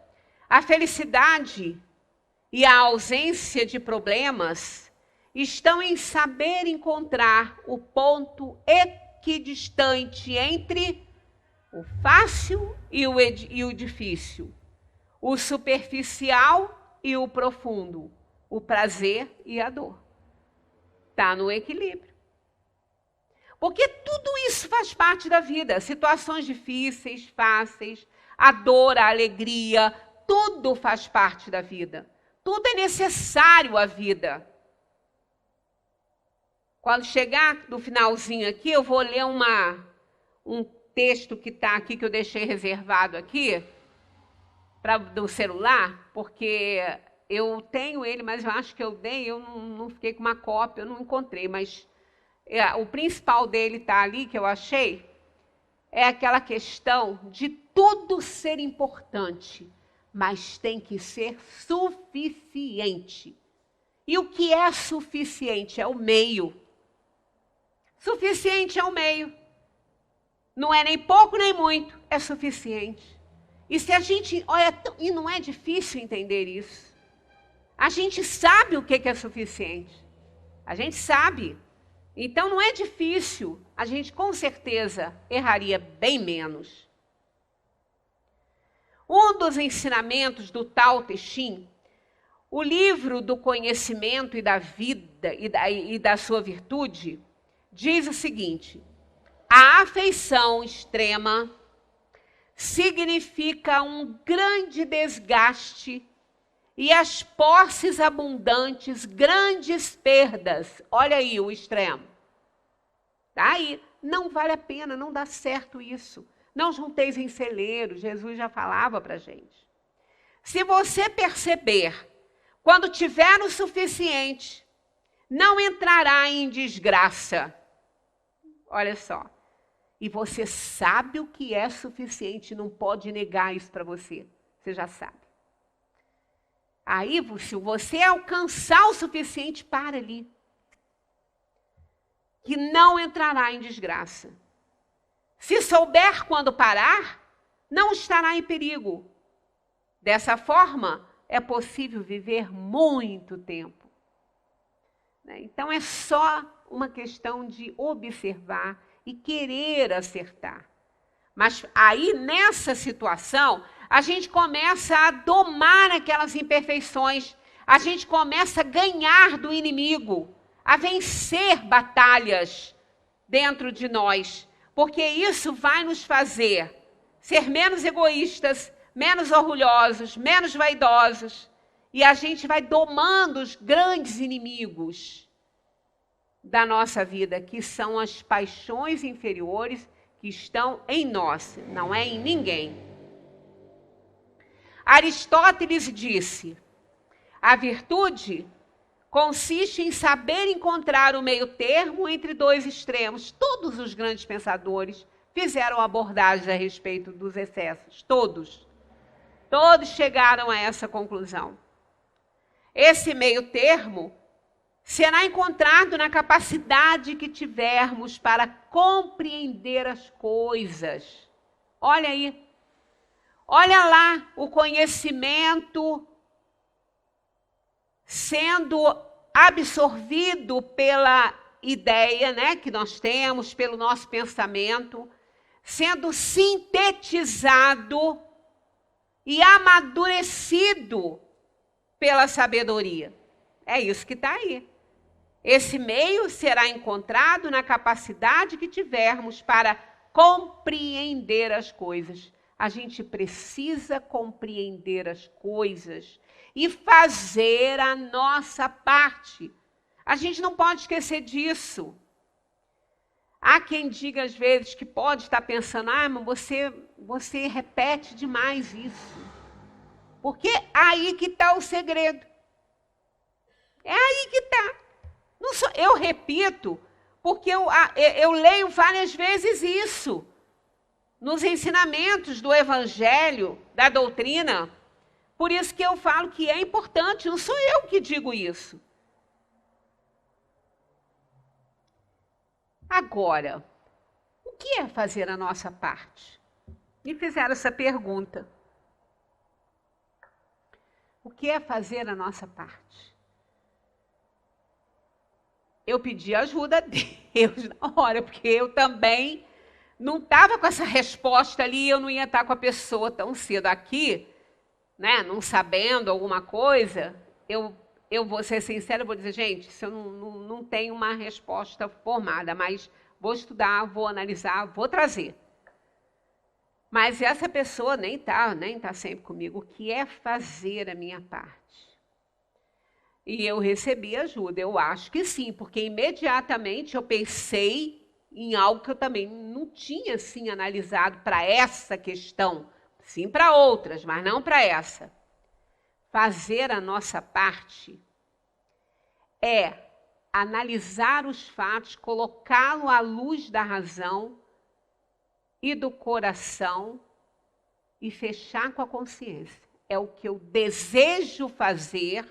a felicidade e a ausência de problemas estão em saber encontrar o ponto equidistante entre o fácil e o difícil, o superficial e o profundo, o prazer e a dor. Está no equilíbrio. Porque tudo isso faz parte da vida. Situações difíceis, fáceis, a dor, a alegria, tudo faz parte da vida. Tudo é necessário à vida. Quando chegar no finalzinho aqui, eu vou ler um texto que está aqui, que eu deixei reservado aqui, do celular, porque eu tenho ele, mas eu acho que eu não fiquei com uma cópia, eu não encontrei, mas o principal dele está ali, que eu achei, é aquela questão de tudo ser importante, mas tem que ser suficiente. E o que é suficiente? É o meio. Suficiente é o meio. Não é nem pouco nem muito, é suficiente. E se a gente, olha, e não é difícil entender isso. A gente sabe o que é suficiente. A gente sabe. Então não é difícil. A gente com certeza erraria bem menos. Um dos ensinamentos do Tao Te Ching, o livro do conhecimento e da vida e da sua virtude, diz o seguinte: a afeição extrema significa um grande desgaste e as posses abundantes, grandes perdas. Olha aí o extremo. Tá aí. Não vale a pena, não dá certo isso. Não junteis em celeiro, Jesus já falava para a gente. Se você perceber, quando tiver o suficiente, não entrará em desgraça. Olha só. E você sabe o que é suficiente, não pode negar isso para você. Você já sabe. Aí, se você alcançar o suficiente, para ali. Que não entrará em desgraça. Se souber quando parar, não estará em perigo. Dessa forma, é possível viver muito tempo. Então, é só uma questão de observar e querer acertar. Mas aí, nessa situação, a gente começa a domar aquelas imperfeições, a gente começa a ganhar do inimigo, a vencer batalhas dentro de nós, porque isso vai nos fazer ser menos egoístas, menos orgulhosos, menos vaidosos, e a gente vai domando os grandes inimigos da nossa vida, que são as paixões inferiores que estão em nós, não é em ninguém. Aristóteles disse: a virtude consiste em saber encontrar o meio termo entre dois extremos. Todos os grandes pensadores fizeram abordagens a respeito dos excessos, todos. Todos chegaram a essa conclusão. Esse meio termo será encontrado na capacidade que tivermos para compreender as coisas. Olha aí. Olha lá o conhecimento sendo absorvido pela ideia, né, que nós temos, pelo nosso pensamento, sendo sintetizado e amadurecido pela sabedoria. É isso que está aí. Esse meio será encontrado na capacidade que tivermos para compreender as coisas. A gente precisa compreender as coisas e fazer a nossa parte. A gente não pode esquecer disso. Há quem diga às vezes que pode estar pensando, mas você repete demais isso. Porque aí que está o segredo. É aí que está. Eu repito, porque eu leio várias vezes isso. Nos ensinamentos do Evangelho, da doutrina. Por isso que eu falo que é importante, não sou eu que digo isso. Agora, o que é fazer a nossa parte? Me fizeram essa pergunta. O que é fazer a nossa parte? Eu pedi ajuda a Deus na hora, porque eu também não estava com essa resposta ali, eu não ia estar com a pessoa tão cedo aqui, né, não sabendo alguma coisa. Eu vou ser sincera, eu vou dizer, gente, se eu não tenho uma resposta formada, mas vou estudar, vou analisar, vou trazer. Mas essa pessoa nem tá sempre comigo. O que é fazer a minha parte? E eu recebi ajuda, eu acho que sim, porque imediatamente eu pensei em algo que eu também não tinha assim, analisado para essa questão. Sim para outras, mas não para essa. Fazer a nossa parte é analisar os fatos, colocá-lo à luz da razão e do coração e fechar com a consciência. É o que eu desejo fazer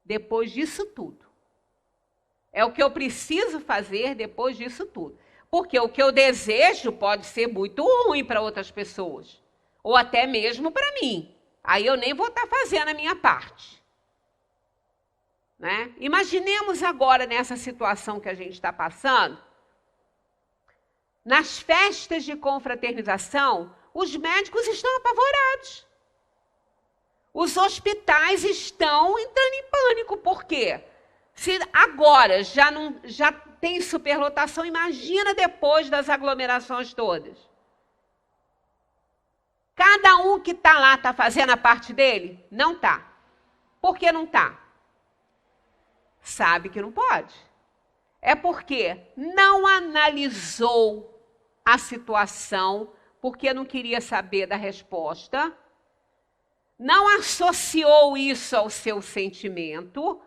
depois disso tudo. É o que eu preciso fazer depois disso tudo. Porque o que eu desejo pode ser muito ruim para outras pessoas. Ou até mesmo para mim. Aí eu nem vou estar fazendo a minha parte. Né? Imaginemos agora nessa situação que a gente está passando. Nas festas de confraternização, os médicos estão apavorados. Os hospitais estão entrando em pânico. Por quê? Se agora já tem superlotação, imagina depois das aglomerações todas. Cada um que está lá está fazendo a parte dele? Não está. Por que não está? Sabe que não pode. É porque não analisou a situação, porque não queria saber da resposta, não associou isso ao seu sentimento,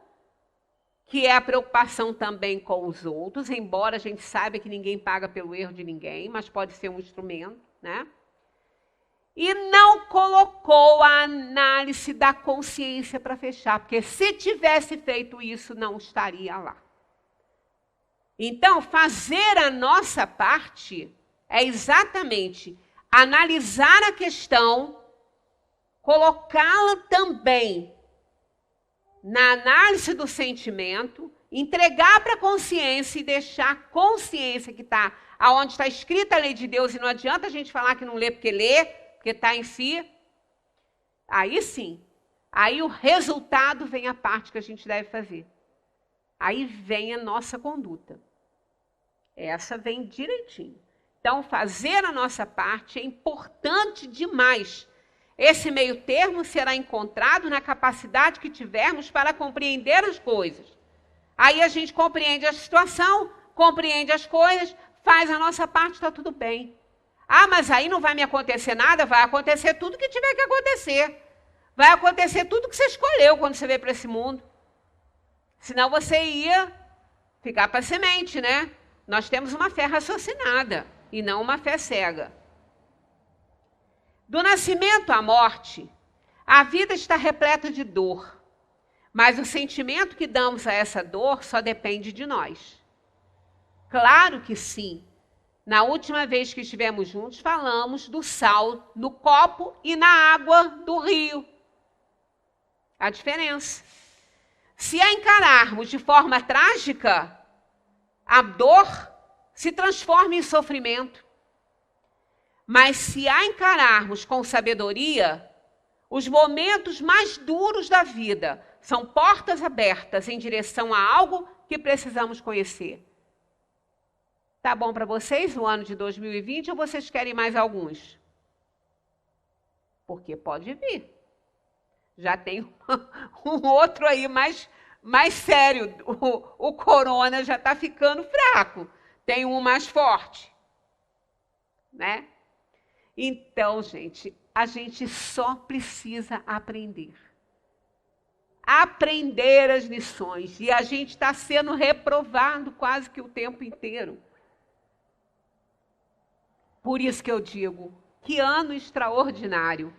que é a preocupação também com os outros, embora a gente saiba que ninguém paga pelo erro de ninguém, mas pode ser um instrumento, né? E não colocou a análise da consciência para fechar, porque se tivesse feito isso, não estaria lá. Então, fazer a nossa parte é exatamente analisar a questão, colocá-la também na análise do sentimento, entregar para a consciência e deixar a consciência que está, aonde está escrita a lei de Deus, e não adianta a gente falar que não lê, porque está em si. Aí sim, aí o resultado vem a parte que a gente deve fazer. Aí vem a nossa conduta. Essa vem direitinho. Então, fazer a nossa parte é importante demais. Esse meio termo será encontrado na capacidade que tivermos para compreender as coisas. Aí a gente compreende a situação, compreende as coisas, faz a nossa parte, está tudo bem. Ah, mas aí não vai me acontecer nada? Vai acontecer tudo que tiver que acontecer. Vai acontecer tudo que você escolheu quando você veio para esse mundo. Senão você ia ficar para a semente, né? Nós temos uma fé raciocinada e não uma fé cega. Do nascimento à morte, a vida está repleta de dor, mas o sentimento que damos a essa dor só depende de nós. Claro que sim. Na última vez que estivemos juntos, falamos do sal no copo e na água do rio. A diferença. Se a encararmos de forma trágica, a dor se transforma em sofrimento. Mas se a encararmos com sabedoria, os momentos mais duros da vida são portas abertas em direção a algo que precisamos conhecer. Tá bom para vocês o ano de 2020 ou vocês querem mais alguns? Porque pode vir. Já tem um outro aí mais sério. O corona já está ficando fraco. Tem um mais forte. Né? Então, gente, a gente só precisa aprender. Aprender as lições. E a gente está sendo reprovado quase que o tempo inteiro. Por isso que eu digo, que ano extraordinário,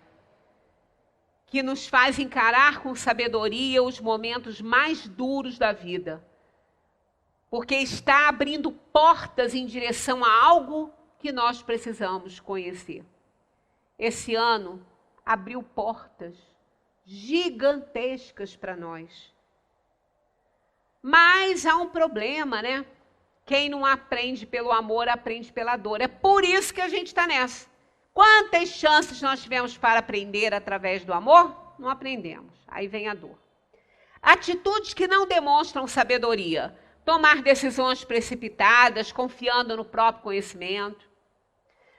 que nos faz encarar com sabedoria os momentos mais duros da vida, porque está abrindo portas em direção a algo que nós precisamos conhecer. Esse ano abriu portas gigantescas para nós. Mas há um problema, né? Quem não aprende pelo amor, aprende pela dor. É por isso que a gente está nessa. Quantas chances nós tivemos para aprender através do amor? Não aprendemos. Aí vem a dor. Atitudes que não demonstram sabedoria. Tomar decisões precipitadas, confiando no próprio conhecimento.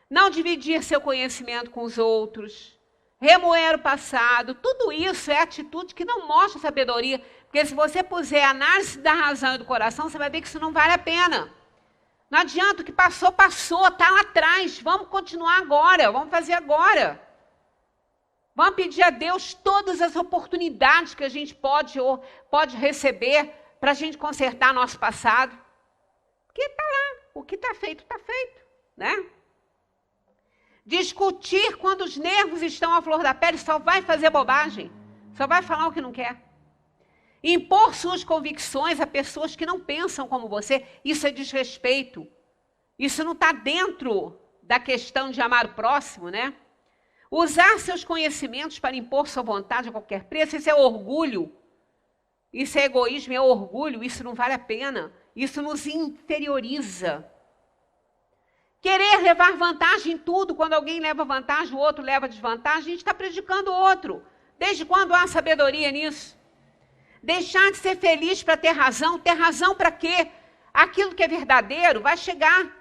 Não dividir seu conhecimento com os outros. Remoer o passado. Tudo isso é atitude que não mostra sabedoria. Porque se você puser análise da razão e do coração, você vai ver que isso não vale a pena. Não adianta, o que passou, passou, está lá atrás. Vamos continuar agora, vamos fazer agora. Vamos pedir a Deus todas as oportunidades que a gente pode receber para a gente consertar nosso passado. Porque está lá, o que está feito, né? Discutir quando os nervos estão à flor da pele só vai fazer bobagem, só vai falar o que não quer. Impor suas convicções a pessoas que não pensam como você, isso é desrespeito. Isso não está dentro da questão de amar o próximo, né? Usar seus conhecimentos para impor sua vontade a qualquer preço, isso é orgulho. Isso é egoísmo, é orgulho, isso não vale a pena. Isso nos inferioriza. Querer levar vantagem em tudo, quando alguém leva vantagem, o outro leva desvantagem, a gente está prejudicando o outro. Desde quando há sabedoria nisso? Deixar de ser feliz para ter razão para quê? Aquilo que é verdadeiro vai chegar.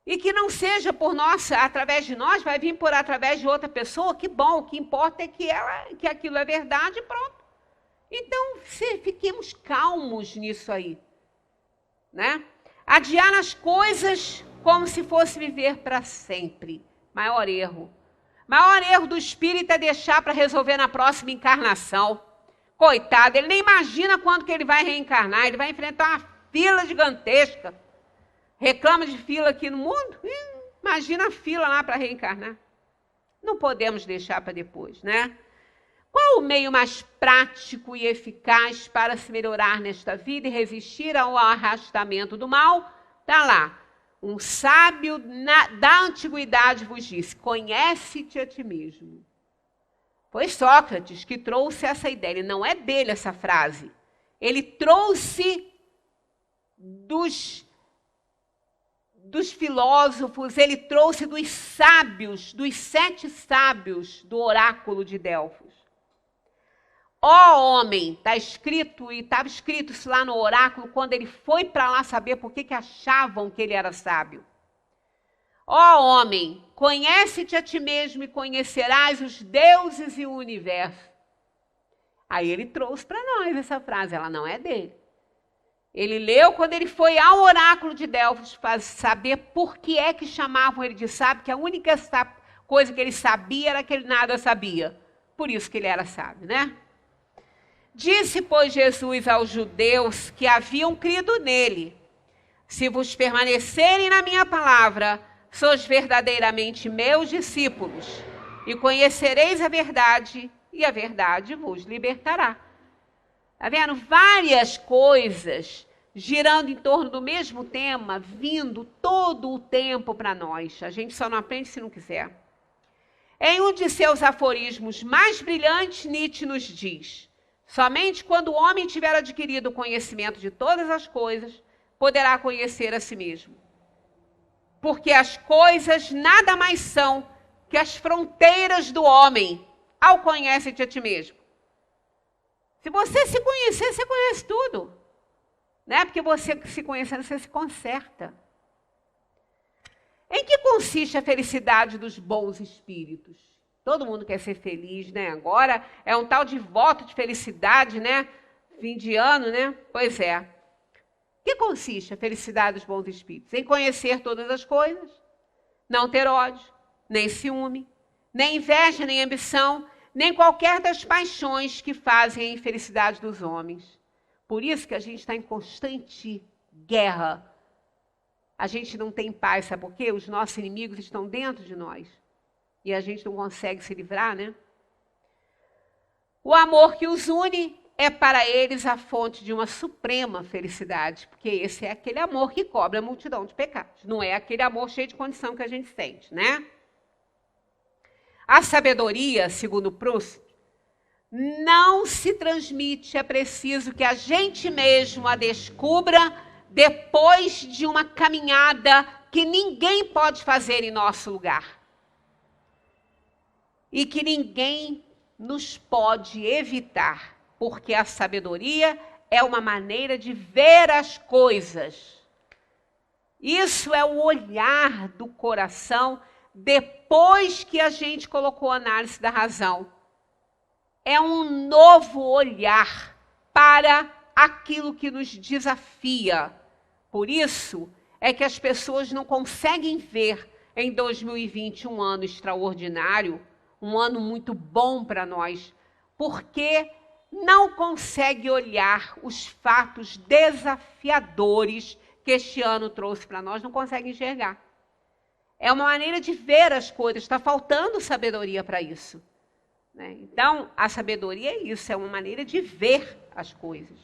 E que não seja por nós, através de nós, vai vir por através de outra pessoa, que bom, o que importa é que aquilo é verdade e pronto. Então, fiquemos calmos nisso aí. Né? Adiar as coisas como se fosse viver para sempre. Maior erro. Maior erro do espírito é deixar para resolver na próxima encarnação. Coitado, ele nem imagina quando que ele vai reencarnar, ele vai enfrentar uma fila gigantesca. Reclama de fila aqui no mundo? Imagina a fila lá para reencarnar. Não podemos deixar para depois, né? Qual o meio mais prático e eficaz para se melhorar nesta vida e resistir ao arrastamento do mal? Está lá. Um sábio da antiguidade vos disse, conhece-te a ti mesmo. Foi Sócrates que trouxe essa ideia. Não é dele essa frase. Ele trouxe dos filósofos, ele trouxe dos sábios, dos 7 sábios do oráculo de Delfos. Ó homem, está escrito, e estava escrito isso lá no oráculo, quando ele foi para lá saber por que achavam que ele era sábio. Ó homem, conhece-te a ti mesmo e conhecerás os deuses e o universo. Aí ele trouxe para nós essa frase, ela não é dele. Ele leu quando ele foi ao oráculo de Delfos para saber por que é que chamavam ele de sábio, que a única coisa que ele sabia era que ele nada sabia. Por isso que ele era sábio, né? Disse, pois, Jesus aos judeus que haviam crido nele, se vos permanecerem na minha palavra, sois verdadeiramente meus discípulos, e conhecereis a verdade, e a verdade vos libertará. Está vendo? Várias coisas girando em torno do mesmo tema, vindo todo o tempo para nós. A gente só não aprende se não quiser. Em um de seus aforismos mais brilhantes, Nietzsche nos diz, somente quando o homem tiver adquirido o conhecimento de todas as coisas, poderá conhecer a si mesmo. Porque as coisas nada mais são que as fronteiras do homem ao conhece-te a ti mesmo. Se você se conhecer, você conhece tudo. Não é porque você se conhecendo, você se conserta. Em que consiste a felicidade dos bons espíritos? Todo mundo quer ser feliz, né? Agora é um tal de voto de felicidade, né? Fim de ano, né? Pois é. Em que consiste a felicidade dos bons espíritos? Em conhecer todas as coisas, não ter ódio, nem ciúme, nem inveja, nem ambição, nem qualquer das paixões que fazem a infelicidade dos homens. Por isso que a gente está em constante guerra. A gente não tem paz, sabe por quê? Os nossos inimigos estão dentro de nós. E a gente não consegue se livrar, né? O amor que os une é para eles a fonte de uma suprema felicidade, porque esse é aquele amor que cobre a multidão de pecados. Não é aquele amor cheio de condição que a gente sente, né? A sabedoria, segundo Proust, não se transmite, é preciso que a gente mesmo a descubra depois de uma caminhada que ninguém pode fazer em nosso lugar. E que ninguém nos pode evitar, porque a sabedoria é uma maneira de ver as coisas. Isso é o olhar do coração depois que a gente colocou a análise da razão. É um novo olhar para aquilo que nos desafia. Por isso é que as pessoas não conseguem ver em 2020 um ano extraordinário, um ano muito bom para nós, porque não consegue olhar os fatos desafiadores que este ano trouxe para nós, não consegue enxergar. É uma maneira de ver as coisas, está faltando sabedoria para isso. Né? Então, a sabedoria é isso, é uma maneira de ver as coisas.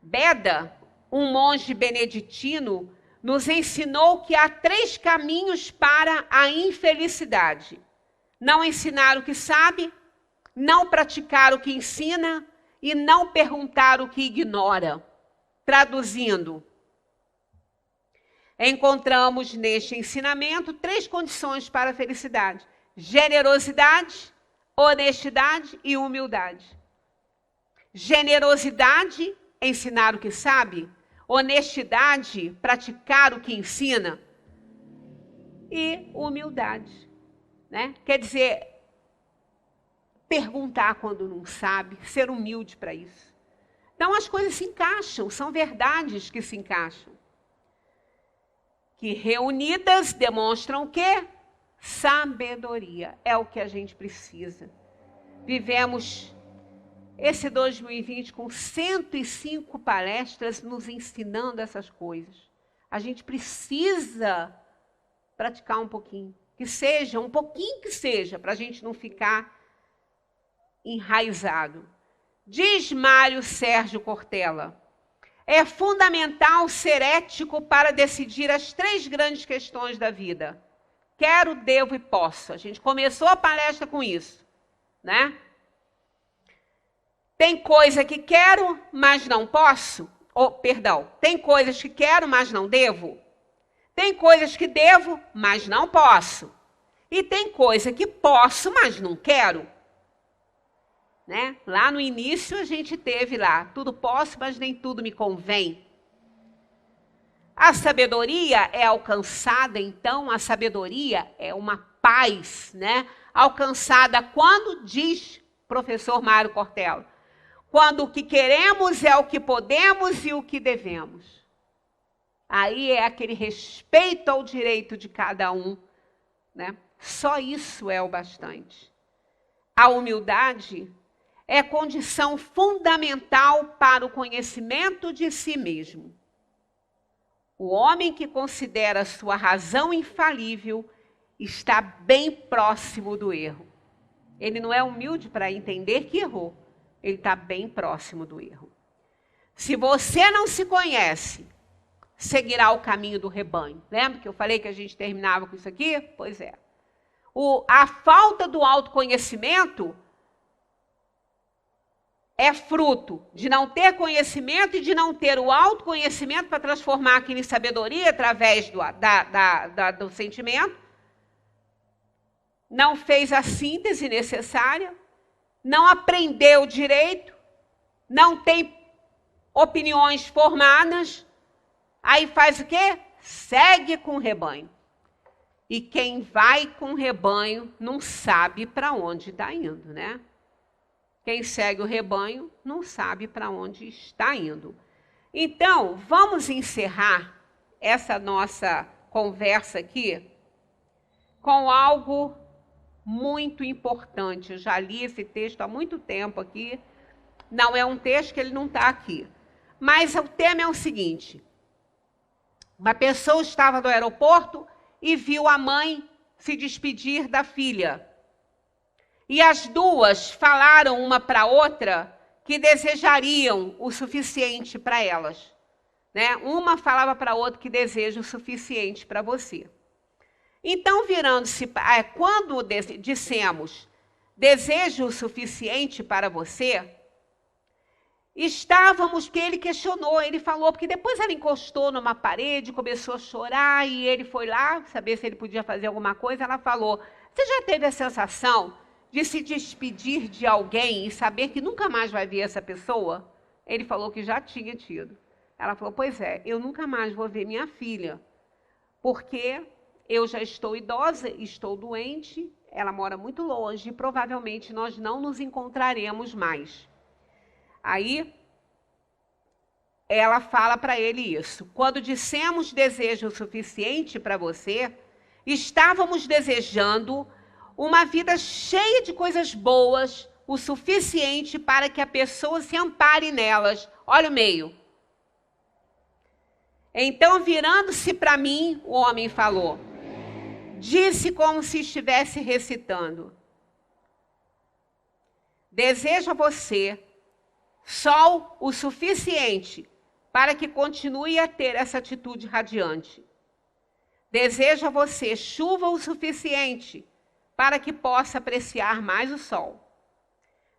Beda, um monge beneditino, nos ensinou que há 3 caminhos para a infelicidade. Não ensinar o que sabe, não praticar o que ensina e não perguntar o que ignora. Traduzindo, encontramos neste ensinamento 3 condições para a felicidade: generosidade, honestidade e humildade. Generosidade, ensinar o que sabe. Honestidade, praticar o que ensina. E humildade. Né? Quer dizer, perguntar quando não sabe, ser humilde para isso. Então as coisas se encaixam, são verdades que se encaixam. Que reunidas demonstram o quê? Sabedoria. É o que a gente precisa. Vivemos esse 2020 com 105 palestras nos ensinando essas coisas. A gente precisa praticar um pouquinho. Que seja, um pouquinho que seja, para a gente não ficar enraizado. Diz Mário Sérgio Cortella, é fundamental ser ético para decidir as 3 grandes questões da vida. Quero, devo e posso. A gente começou a palestra com isso, né? Tem coisa que quero, mas não posso. Tem coisas que quero, mas não devo. Tem coisas que devo, mas não posso. E tem coisa que posso, mas não quero. Né? Lá no início a gente teve lá, tudo posso, mas nem tudo me convém. A sabedoria é alcançada, então, a sabedoria é uma paz, né? Alcançada quando, diz professor Mário Cortella, quando o que queremos é o que podemos e o que devemos. Aí é aquele respeito ao direito de cada um, né? Só isso é o bastante. A humildade é condição fundamental para o conhecimento de si mesmo. O homem que considera sua razão infalível está bem próximo do erro. Ele não é humilde para entender que errou. Ele está bem próximo do erro. Se você não se conhece, seguirá o caminho do rebanho. Lembra que eu falei que a gente terminava com isso aqui? Pois é. A falta do autoconhecimento é fruto de não ter conhecimento e de não ter o autoconhecimento para transformar aquilo em sabedoria através do sentimento, não fez a síntese necessária, não aprendeu direito, não tem opiniões formadas, aí faz o quê? Segue com o rebanho. E quem vai com o rebanho não sabe para onde está indo, né? Quem segue o rebanho não sabe para onde está indo. Então, vamos encerrar essa nossa conversa aqui com algo muito importante. Eu já li esse texto há muito tempo aqui. Não é um texto que ele não está aqui. Mas o tema é o seguinte. Uma pessoa estava no aeroporto e viu a mãe se despedir da filha. E as duas falaram uma para a outra que desejariam o suficiente para elas. Né? Uma falava para a outra que deseja o suficiente para você. Então, virando-se, quando dissemos desejo o suficiente para você, estávamos, que ele questionou, ele falou, porque depois ela encostou numa parede, começou a chorar, e ele foi lá saber se ele podia fazer alguma coisa, ela falou, você já teve a sensação de se despedir de alguém e saber que nunca mais vai ver essa pessoa? Ele falou que já tinha tido. Ela falou, pois é, eu nunca mais vou ver minha filha, porque eu já estou idosa, estou doente, ela mora muito longe, e provavelmente nós não nos encontraremos mais. Aí, ela fala para ele isso. Quando dissemos desejo o suficiente para você, estávamos desejando uma vida cheia de coisas boas, o suficiente para que a pessoa se ampare nelas. Olha o meio. Então, virando-se para mim, o homem falou, disse como se estivesse recitando, desejo a você sol o suficiente para que continue a ter essa atitude radiante. Desejo a você chuva o suficiente para que possa apreciar mais o sol.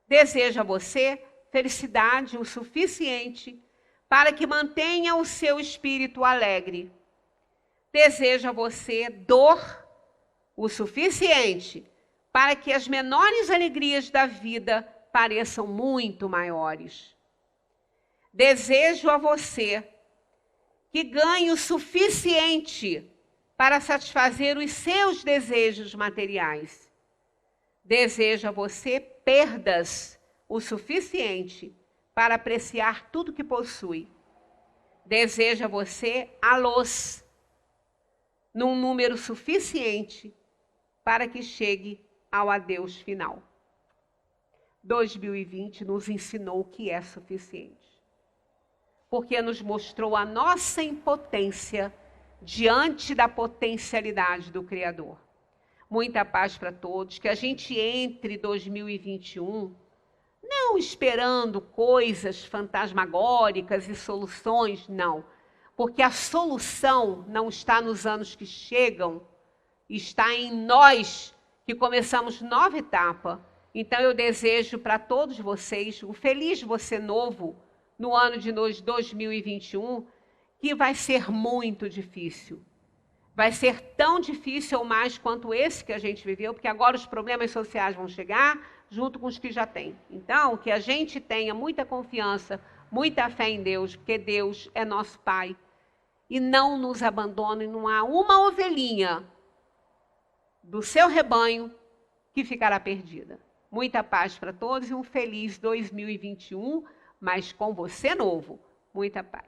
Desejo a você felicidade o suficiente para que mantenha o seu espírito alegre. Desejo a você dor o suficiente para que as menores alegrias da vida pareçam muito maiores. Desejo a você que ganhe o suficiente para satisfazer os seus desejos materiais. Desejo a você perdas o suficiente para apreciar tudo que possui. Desejo a você a luz num número suficiente para que chegue ao adeus final. 2020 nos ensinou o que é suficiente, porque nos mostrou a nossa impotência diante da potencialidade do Criador. Muita paz para todos, que a gente entre 2021 não esperando coisas fantasmagóricas e soluções, não, porque a solução não está nos anos que chegam, está em nós que começamos nova etapa. Então, eu desejo para todos vocês um feliz você novo no ano de 2021, que vai ser muito difícil. Vai ser tão difícil ou mais quanto esse que a gente viveu, porque agora os problemas sociais vão chegar junto com os que já tem. Então, que a gente tenha muita confiança, muita fé em Deus, porque Deus é nosso Pai. E não nos abandone, não há uma ovelhinha do seu rebanho que ficará perdida. Muita paz para todos e um feliz 2021, mas com você novo. Muita paz.